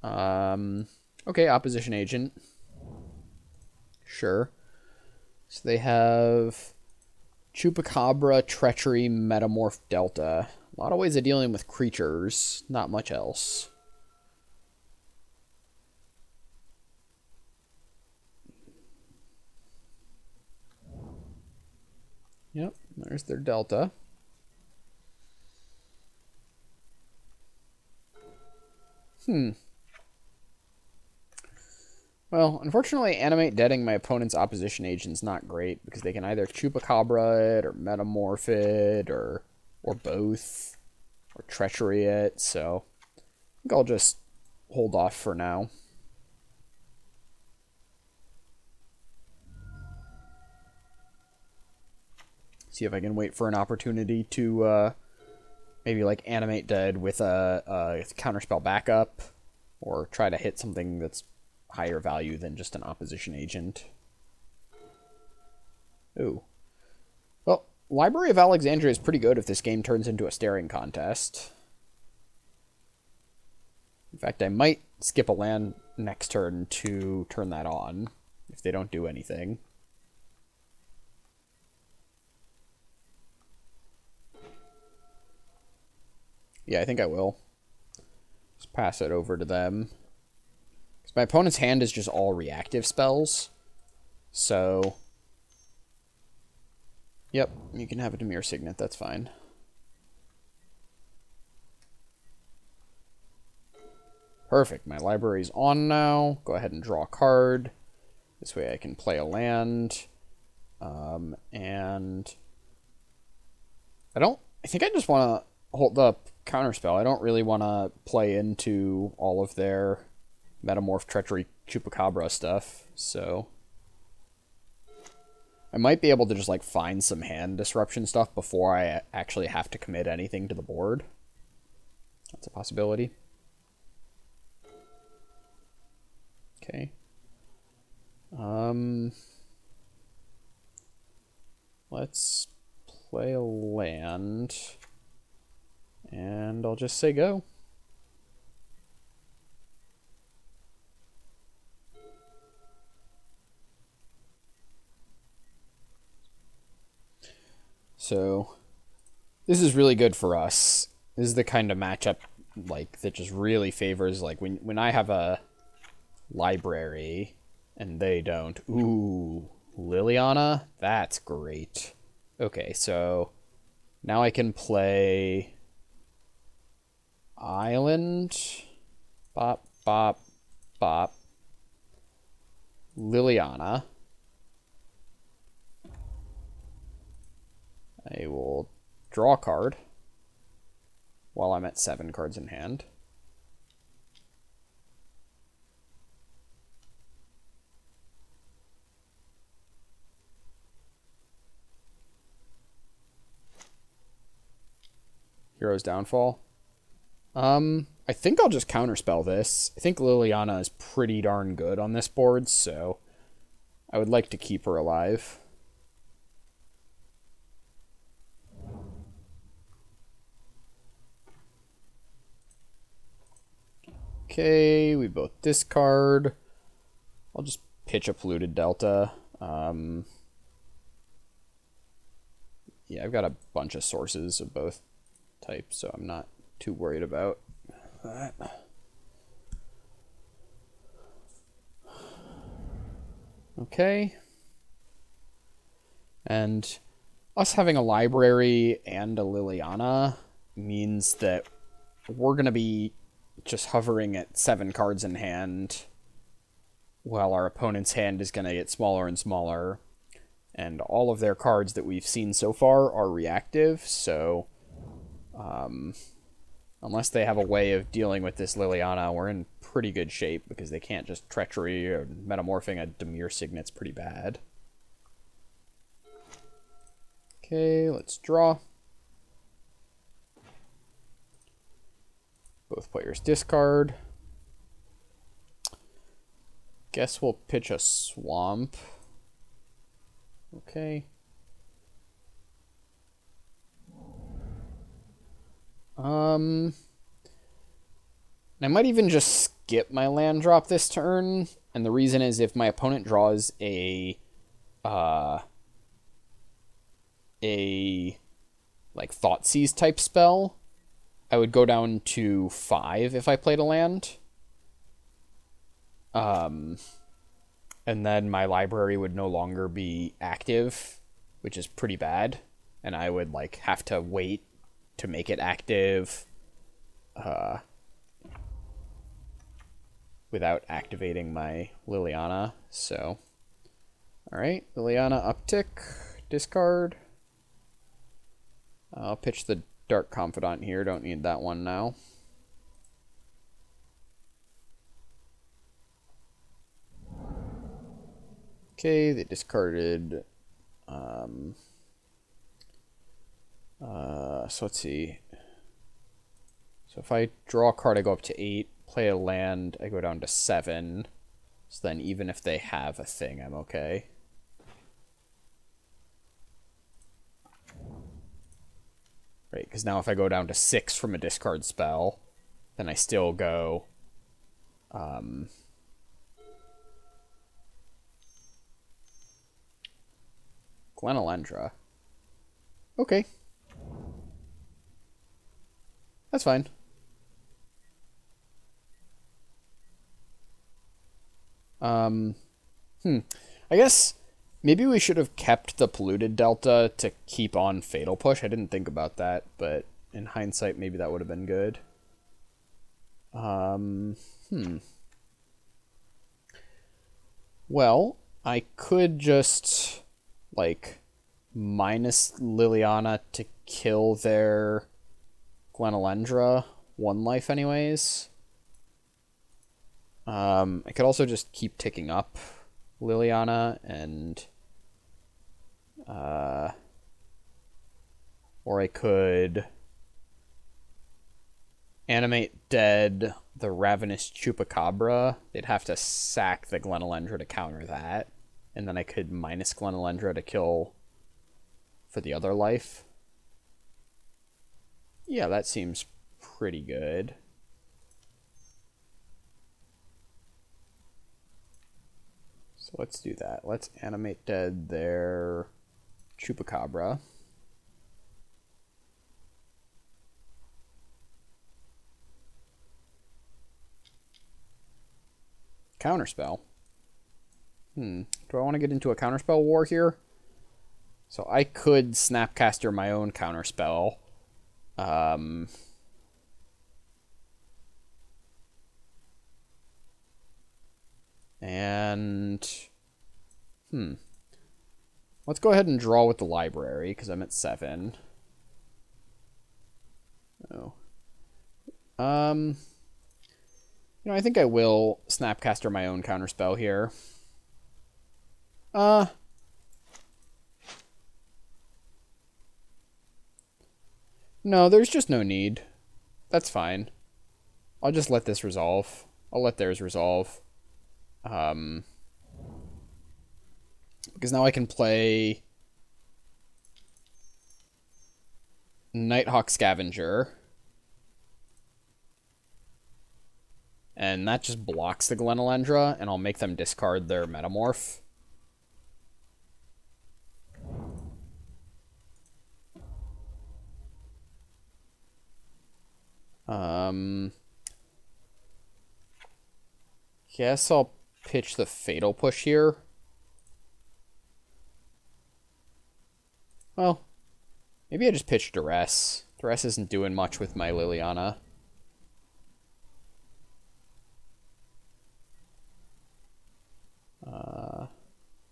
Okay, Opposition Agent. Sure. So they have Chupacabra, Treachery, Metamorph, Delta. A lot of ways of dealing with creatures, not much else. Yep, there's their Delta. Well, unfortunately, Animate Deading my opponent's opposition agent's not great, because they can either Chupacabra it, or Metamorph it, or both, or Treachery it, so I think I'll just hold off for now. See if I can wait for an opportunity to maybe like Animate Dead with a Counterspell backup, or try to hit something that's higher value than just an opposition agent. Ooh. Well, Library of Alexandria is pretty good if this game turns into a staring contest. In fact, I might skip a land next turn to turn that on, if they don't do anything. Yeah, I think I will. Just pass it over to them. Because my opponent's hand is just all reactive spells. So, yep, you can have a Dimir Signet, that's fine. Perfect, my library's on now. Go ahead and draw a card. This way I can play a land. And I think I just want to hold the Counterspell. I don't really want to play into all of their Metamorph, Treachery, Chupacabra stuff, so I might be able to just like find some hand disruption stuff before I actually have to commit anything to the board. That's a possibility. Okay. Let's play a land. And I'll just say go. So, this is really good for us. This is the kind of matchup like that just really favors, like, when I have a library and they don't. Ooh, Liliana? That's great. Okay, so now I can play Island. Bop, bop, Bop. Liliana. I will draw a card while I'm at 7 cards in hand. Hero's Downfall. I think I'll just counterspell this. I think Liliana is pretty darn good on this board, so I would like to keep her alive. Okay, we both discard. I'll just pitch a Polluted Delta. Yeah, I've got a bunch of sources of both types, so I'm not too worried about that. Okay. And us having a library and a Liliana means that we're going to be just hovering at 7 cards in hand while our opponent's hand is going to get smaller and smaller. And all of their cards that we've seen so far are reactive, so unless they have a way of dealing with this Liliana, we're in pretty good shape because they can't just Treachery or Metamorphing a Dimir Signet's pretty bad. Okay, let's draw. Both players discard. Guess we'll pitch a Swamp. Okay. I might even just skip my land drop this turn, and the reason is if my opponent draws a like Thoughtseize type spell, I would go down to 5 if I played a land. And then my library would no longer be active, which is pretty bad, and I would like have to wait to make it active without activating my Liliana. So, all right, Liliana uptick, discard. I'll pitch the Dark Confidant here. Don't need that one now. Okay, they discarded. So let's see. So if I draw a card, I go up to 8. Play a land, I go down to 7. So then even if they have a thing, I'm okay. Right, because now if I go down to 6 from a discard spell, then I still go... Glenalendra. Okay. That's fine. I guess maybe we should have kept the Polluted Delta to keep on Fatal Push. I didn't think about that, but in hindsight, maybe that would have been good. Well, I could just, like, minus Liliana to kill their Glenalendra. 1 life anyways. I could also just keep ticking up Liliana and... or I could... Animate Dead the Ravenous Chupacabra. They'd have to sack the Glenalendra to counter that. And then I could minus Glenalendra to kill for the other life. Yeah, that seems pretty good. So let's do that. Let's Animate Dead their Chupacabra. Counterspell. Do I want to get into a counterspell war here? So I could Snapcaster my own counterspell. And... Let's go ahead and draw with the library, because I'm at 7. Oh. You know, I think I will Snapcaster my own counterspell here. No, there's just no need. That's fine. I'll just let this resolve. I'll let theirs resolve. Because now I can play Nighthawk Scavenger. And that just blocks the Glenelendra, and I'll make them discard their Metamorph. Guess I'll pitch the Fatal Push here. Well, maybe I just pitch Duress. Duress isn't doing much with my Liliana.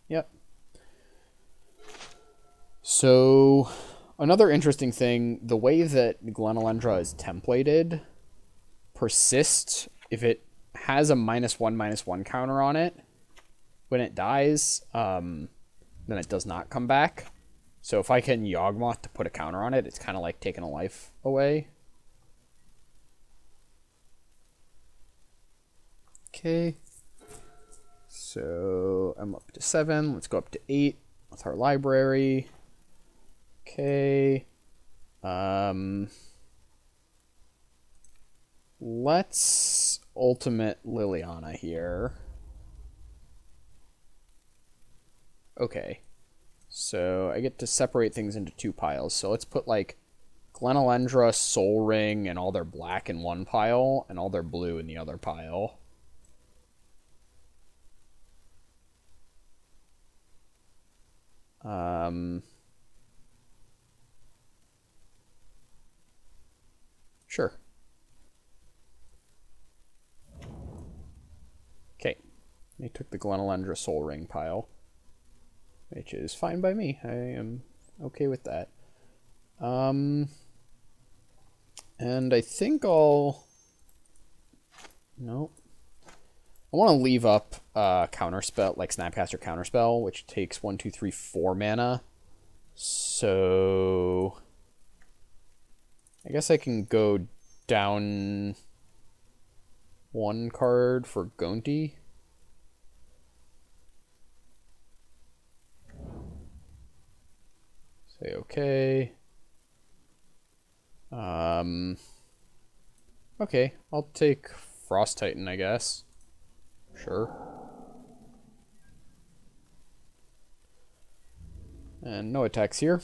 Yep. So, another interesting thing, the way that Glenelendra is templated, Persist, if it has a -1/-1 counter on it, when it dies, then it does not come back. So if I can Yawgmoth to put a counter on it, it's kind of like taking a life away. Okay. So I'm up to 7. Let's go up to 8 with our library. Okay. Let's ultimate Liliana here. Okay. So I get to separate things into 2 piles. So let's put like Glenelendra, Soul Ring, and all their black in one pile, and all their blue in the other pile. Sure. Okay. I took the Glenelendra Soul Ring pile, which is fine by me. I am okay with that. And I think I'll... Nope. I want to leave up Counterspell, like Snapcaster Counterspell, which takes 1, 2, 3, 4 mana. So I guess I can go down 1 card for Gonti. Say okay. Okay, I'll take Frost Titan, I guess. Sure. And no attacks here.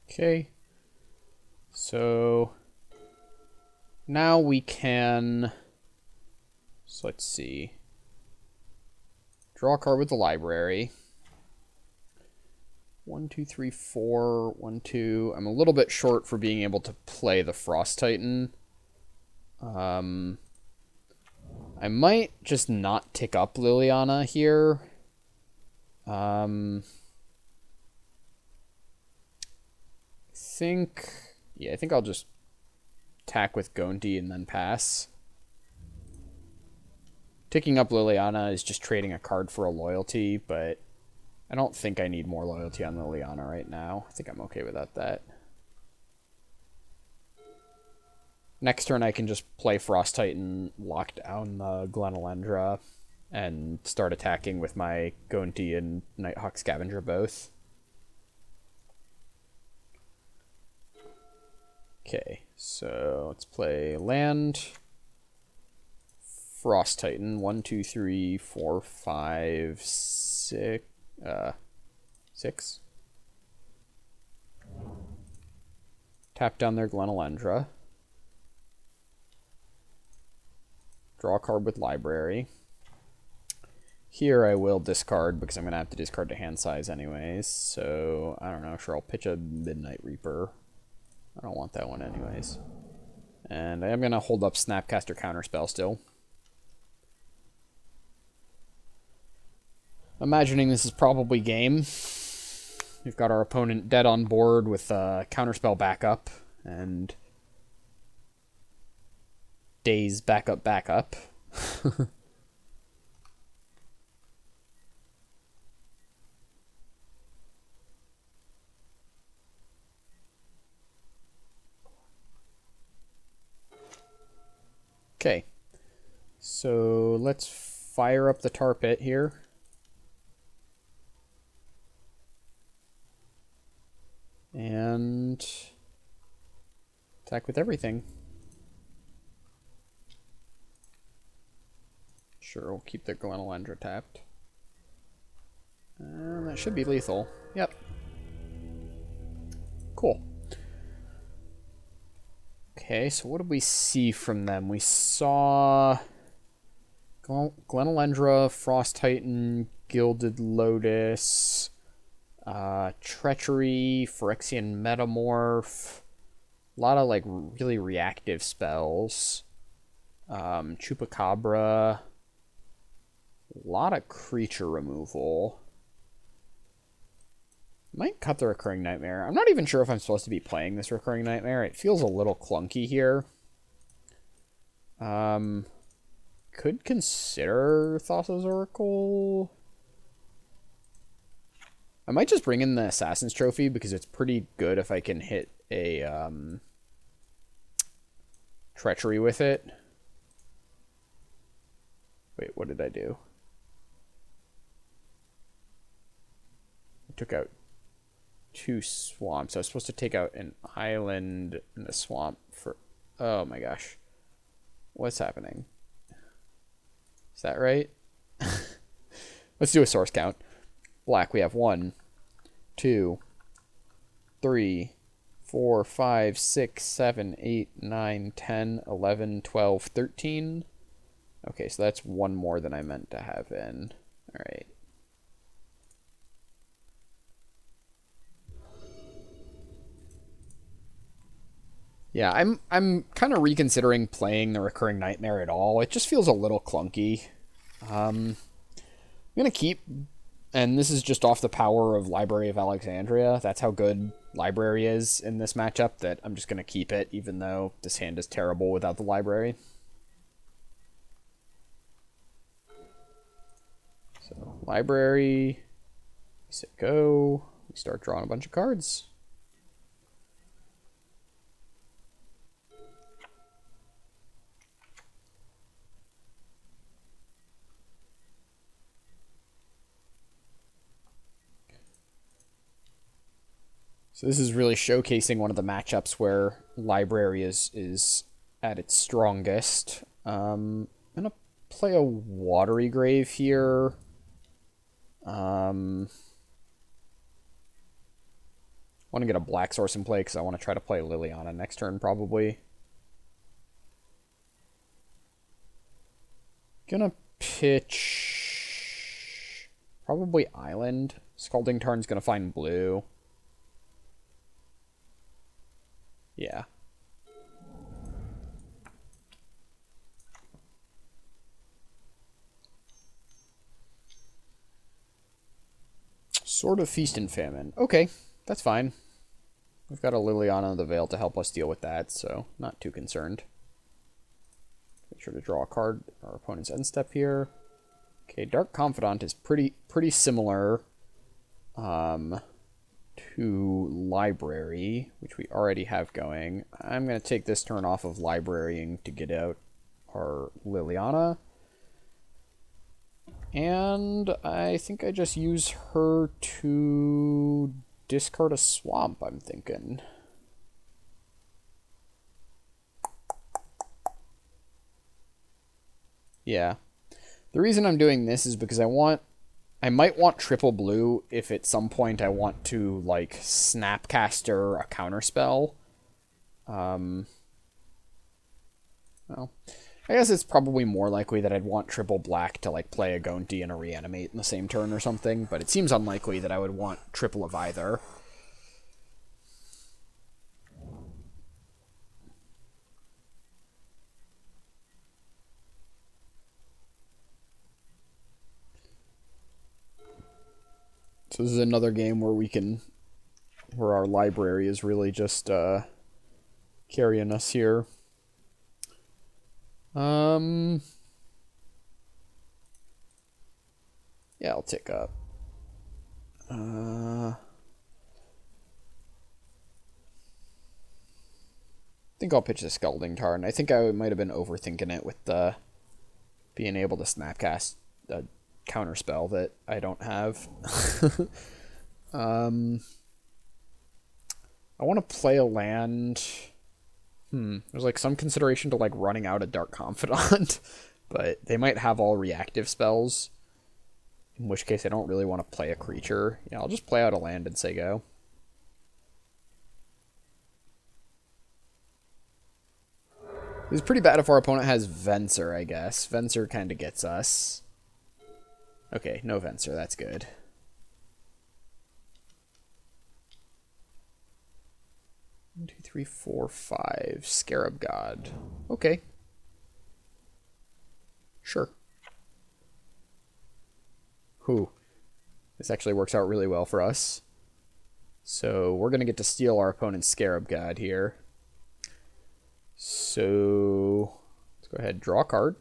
Okay. So now we can... So let's see. Draw a card with the library. 1, 2, 3, 4, 1, 2. I'm a little bit short for being able to play the Frost Titan. I might just not tick up Liliana here. I think I'll just attack with Gonti and then pass. Ticking up Liliana is just trading a card for a loyalty, but I don't think I need more loyalty on Liliana right now. I think I'm okay without that. Next turn I can just play Frost Titan, lock down the Glenelendra, and start attacking with my Gonti and Nighthawk Scavenger both. Okay, so let's play land. Frost Titan, 1, 2, 3, 4, 5, 6. 6. Tap down their Glenelendra. Draw a card with library. Here I will discard because I'm going to have to discard to hand size anyways. So, I don't know. Sure, I'll pitch a Midnight Reaper. I don't want that one anyways. And I am going to hold up Snapcaster Counterspell still. Imagining this is probably game. We've got our opponent dead on board with Counterspell backup and Daze backup. Okay, so let's fire up the tar pit here. And attack with everything. Sure, we'll keep the Glenelendra tapped. And that should be lethal. Yep. Cool. Okay, so what did we see from them? We saw Glenelendra, Frost Titan, Gilded Lotus, Treachery, Phyrexian Metamorph, a lot of like really reactive spells, Chupacabra, a lot of creature removal. Might cut the Recurring Nightmare. I'm not even sure if I'm supposed to be playing this Recurring Nightmare. It feels a little clunky here. Could consider Thassa's Oracle. I might just bring in the Assassin's Trophy because it's pretty good if I can hit a Treachery with it. Wait, what did I do? I took out 2 swamps. I was supposed to take out an island and a swamp for... Oh my gosh. What's happening? Is that right? Let's do a source count. Black, we have 1, 2, 3, 4, 5, 6, 7, 8, 9, 10, 11, 12, 13. Okay, so that's 1 more than I meant to have in. All right. Yeah, I'm kind of reconsidering playing the Recurring Nightmare at all. It just feels a little clunky. I'm gonna keep, and this is just off the power of Library of Alexandria. That's how good Library is in this matchup, that I'm just gonna keep it, even though this hand is terrible without the Library. So, Library, we sit go, we start drawing a bunch of cards. So this is really showcasing one of the matchups where Library is at its strongest. I'm going to play a Watery Grave here. Want to get a black source in play because I want to try to play Liliana next turn probably. Gonna pitch probably Island. Scalding Tarn's gonna find blue. Yeah. Sword of Feast and Famine. Okay, that's fine. We've got a Liliana of the Veil to help us deal with that, so not too concerned. Make sure to draw a card our opponent's end step here. Okay, Dark Confidant is pretty similar to Library, which we already have going. I'm going to take this turn off of Librarying to get out our Liliana. And I think I just use her to discard a swamp, I'm thinking. Yeah. The reason I'm doing this is because I might want triple blue if at some point I want to, like, Snapcaster a counterspell. Well, I guess it's probably more likely that I'd want triple black to like play a Gonti and a reanimate in the same turn or something, but it seems unlikely that I would want triple of either. So this is another game where our library is really just carrying us here. Yeah, I'll tick up. I think I'll pitch a Scalding Tarn. I think I might have been overthinking it with the being able to Snapcast a counterspell that I don't have. I want to play a land. There's like some consideration to like running out a Dark Confidant, but they might have all reactive spells. In which case I don't really want to play a creature. Yeah, I'll just play out a land and say go. It's pretty bad if our opponent has Venser, I guess. Venser kind of gets us. Okay, no Venser, that's good. One, two, three, four, five. Scarab God. Okay. Sure. Whew. This actually works out really well for us. So we're going to get to steal our opponent's Scarab God here. So let's go ahead and draw a card.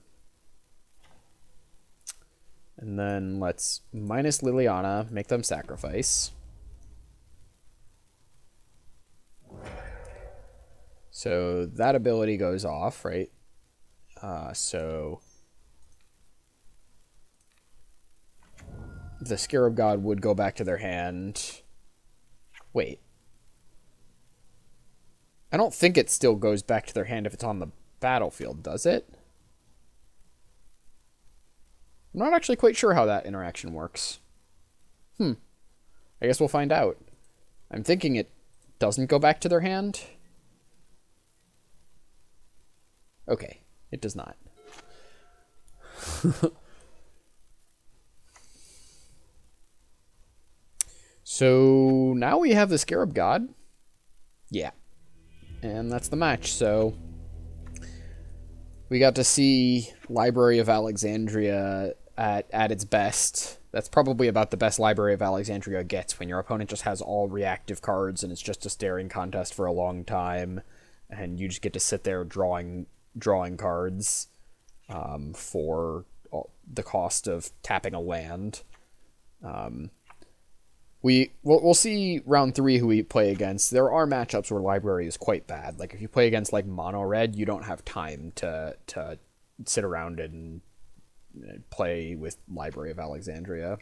And then let's minus Liliana, make them sacrifice. So that ability goes off, right? So the Scarab God would go back to their hand. Wait. I don't think it still goes back to their hand if it's on the battlefield, does it? I'm not actually quite sure how that interaction works. I guess we'll find out. I'm thinking it doesn't go back to their hand. Okay, it does not. So now we have the Scarab God. Yeah. And that's the match, so we got to see Library of Alexandria at its best. That's probably about the best Library of Alexandria gets, when your opponent just has all reactive cards and it's just a staring contest for a long time, and you just get to sit there drawing cards for the cost of tapping a land. We'll see round 3 who we play against. There are matchups where Library is quite bad. Like if you play against like mono red, you don't have time to sit around and play with Library of Alexandria.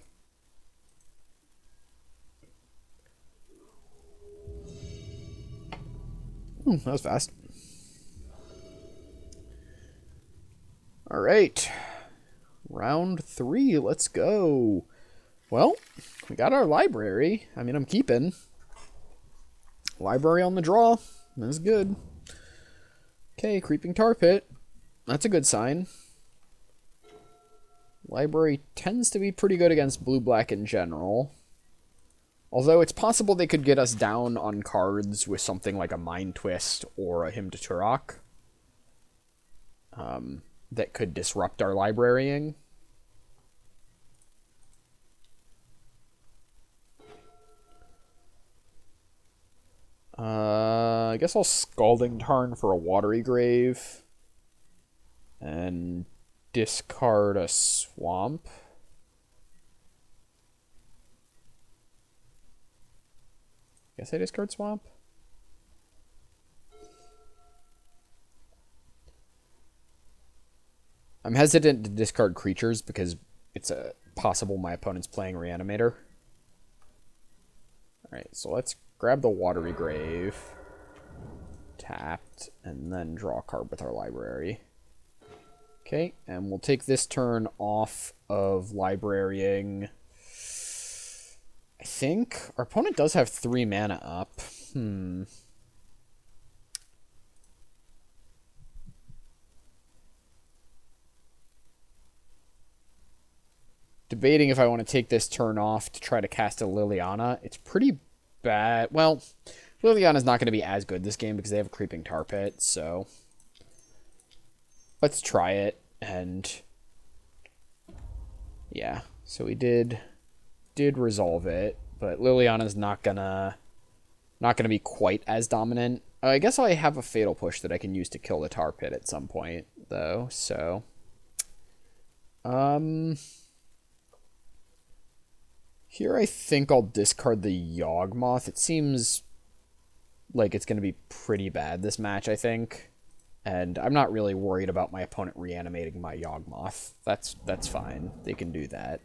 That was fast. All right, round 3. Let's go. Well, we got our library. I mean, I'm keeping. Library on the draw. That's good. Okay, Creeping Tar Pit. That's a good sign. Library tends to be pretty good against blue-black in general. Although it's possible they could get us down on cards with something like a Mind Twist or a Hymn to Turok. That could disrupt our librarying. I guess I'll Scalding Tarn for a Watery Grave. And discard a Swamp. Guess I discard Swamp. I'm hesitant to discard creatures because it's possible my opponent's playing Reanimator. Alright, so let's grab the Watery Grave. Tapped, and then draw a card with our library. Okay, and we'll take this turn off of librarying. I think our opponent does have 3 mana up. Debating if I want to take this turn off to try to cast a Liliana. It's pretty bad. Well, Liliana's not going to be as good this game because they have a creeping tar pit, so let's try it. And yeah, so we did resolve it, but Liliana's not gonna be quite as dominant. I guess I have a Fatal Push that I can use to kill the tar pit at some point, though. So, here I think I'll discard the Yawgmoth. It seems like it's going to be pretty bad this match, I think. And I'm not really worried about my opponent reanimating my Yawgmoth. That's fine. They can do that.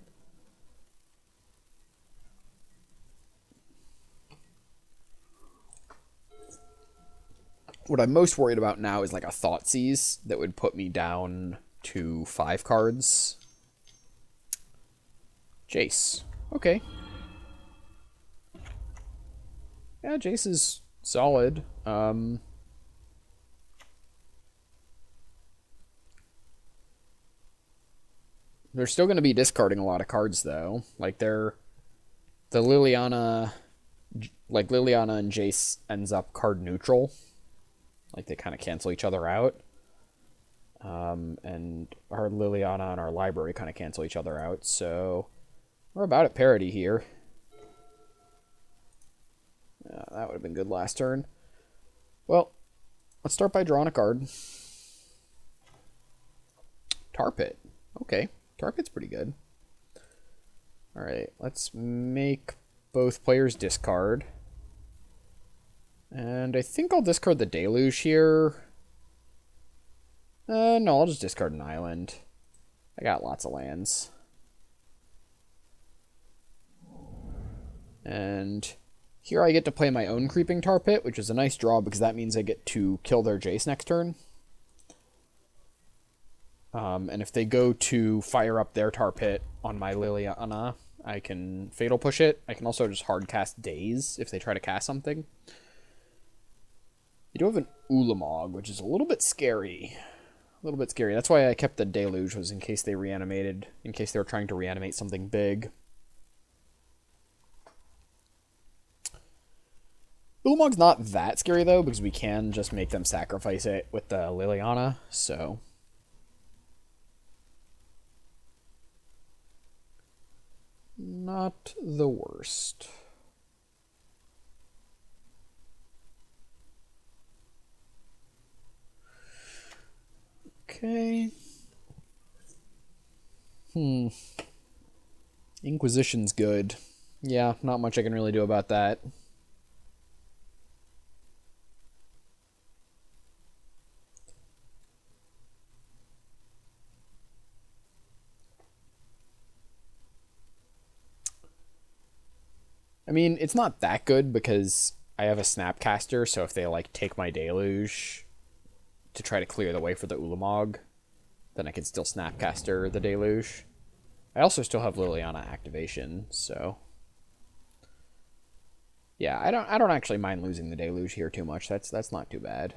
What I'm most worried about now is like a Thoughtseize that would put me down to 5 cards. Jace. Okay. Yeah, Jace is solid. They're still going to be discarding a lot of cards, though. Like, the Liliana... Like, Liliana and Jace ends up card neutral. Like, they kind of cancel each other out. And our Liliana and our library kind of cancel each other out, so we're about at parity here. Yeah, that would have been good last turn. Well, let's start by drawing a card. Tar Pit. Okay, Tar Pit's pretty good. Alright, let's make both players discard. And I think I'll discard the Deluge here. No, I'll just discard an island. I got lots of lands. And here I get to play my own Creeping Tar Pit, which is a nice draw because that means I get to kill their Jace next turn. And if they go to fire up their Tar Pit on my Liliana, I can Fatal Push it. I can also just hard cast Daze if they try to cast something. You do have an Ulamog, which is a little bit scary. A little bit scary. That's why I kept the Deluge, was in case they reanimated, in case they were trying to reanimate something big. Ulamog's not that scary, though, because we can just make them sacrifice it with the Liliana, so... Not the worst. Okay. Inquisition's good. Yeah, not much I can really do about that. I mean, it's not that good because I have a Snapcaster, so if they, like, take my Deluge to try to clear the way for the Ulamog, then I can still Snapcaster the Deluge. I also still have Liliana activation, so... Yeah, I don't actually mind losing the Deluge here too much. That's not too bad.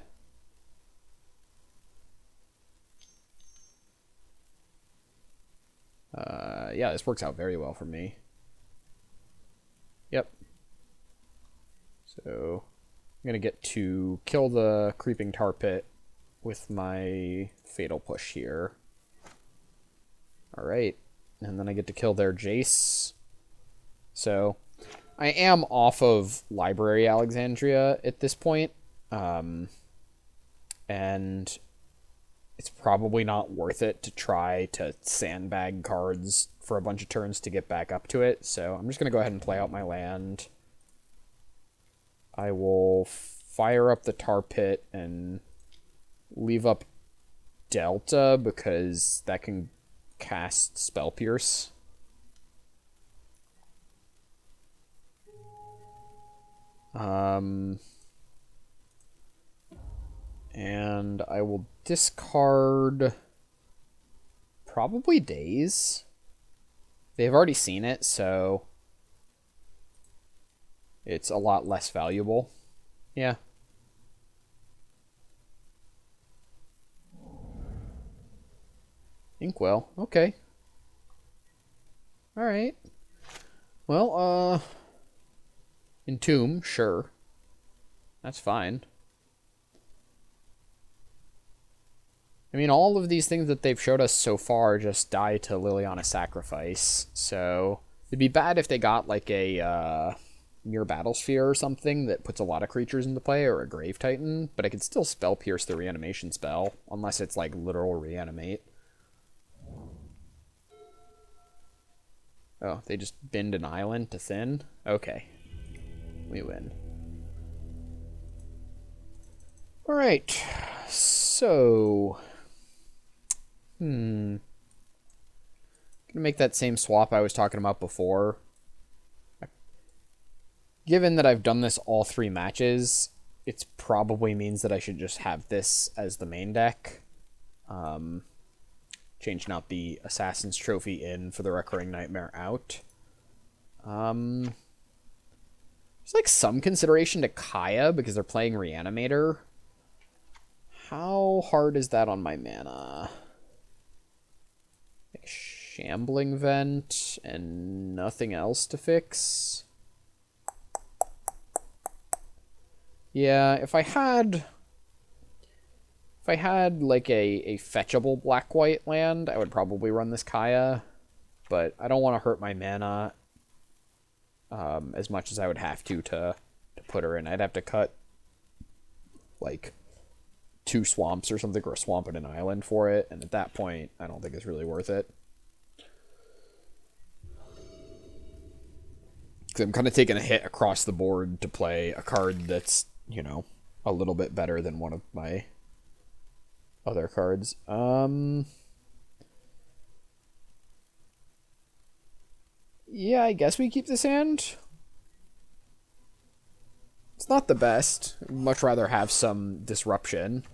Yeah, this works out very well for me. Yep. So, I'm going to get to kill the Creeping Tar Pit with my Fatal Push here. Alright. And then I get to kill their Jace. So, I am off of Library Alexandria at this point. And it's probably not worth it to try to sandbag cards for a bunch of turns to get back up to it. So I'm just going to go ahead and play out my land. I will fire up the Tar Pit and leave up Delta because that can cast Spell Pierce. And I will discard probably Daze. They've already seen it, so it's a lot less valuable. Yeah. Inkwell, okay. Alright. Well, Entomb, sure. That's fine. I mean, all of these things that they've showed us so far just die to Liliana Sacrifice, so it'd be bad if they got like a Mere Battlesphere or something that puts a lot of creatures into play, or a Grave Titan, but I could still Spell Pierce the reanimation spell, unless it's like literal reanimate. Oh, they just binned an island to thin? Okay. We win. Alright. So... Gonna make that same swap I was talking about before. Given that I've done this all 3 matches, it probably means that I should just have this as the main deck. Changing out the Assassin's Trophy in for the Recurring Nightmare out. There's like some consideration to Kaya because they're playing Reanimator. How hard is that on my mana? Like Shambling Vent and nothing else to fix? Yeah, if I had like a fetchable black-white land, I would probably run this Kaya, but I don't want to hurt my mana as much as I would have to put her in. I'd have to cut like 2 swamps or something, or a swamp and an island for it, and at that point, I don't think it's really worth it. Because I'm kind of taking a hit across the board to play a card that's, you know, a little bit better than one of my other cards. Yeah, I guess we keep this hand. It's not the best. I'd much rather have some disruption.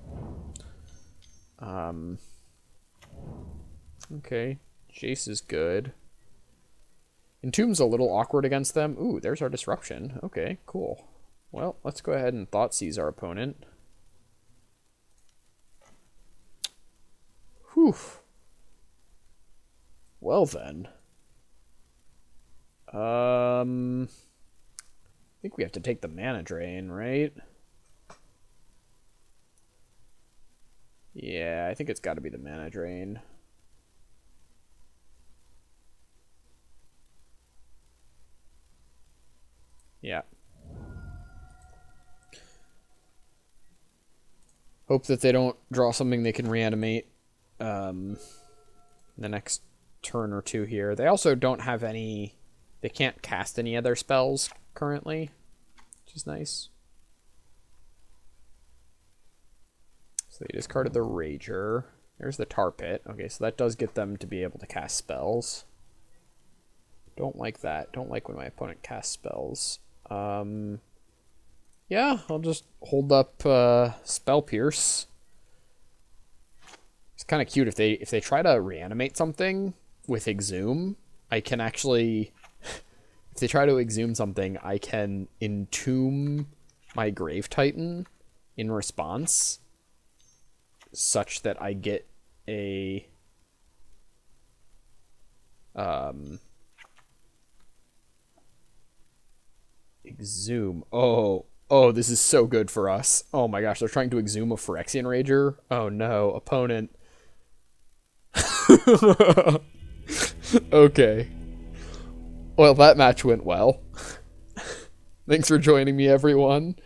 Okay. Jace is good. Entomb's a little awkward against them. Ooh, there's our disruption. Okay, cool. Well, let's go ahead and Thoughtseize our opponent. Whew. Well then. I think we have to take the mana drain, right? Yeah, I think it's got to be the mana drain. Yeah. Hope that they don't draw something they can reanimate the next turn or 2 here. They also don't have any... They can't cast any other spells currently, which is nice. So they discarded the Rager. There's the Tar Pit. Okay, so that does get them to be able to cast spells. Don't like that. Don't like when my opponent casts spells. Yeah, I'll just hold up Spell Pierce. It's kind of cute if they try to reanimate something with Exhume. I can actually, if they try to Exhume something, I can entomb my Grave Titan in response, such that I get a Exhume. Oh, this is so good for us. Oh my gosh, they're trying to Exhume a Phyrexian Rager. Oh no, opponent. Okay. Well, that match went well. Thanks for joining me, everyone.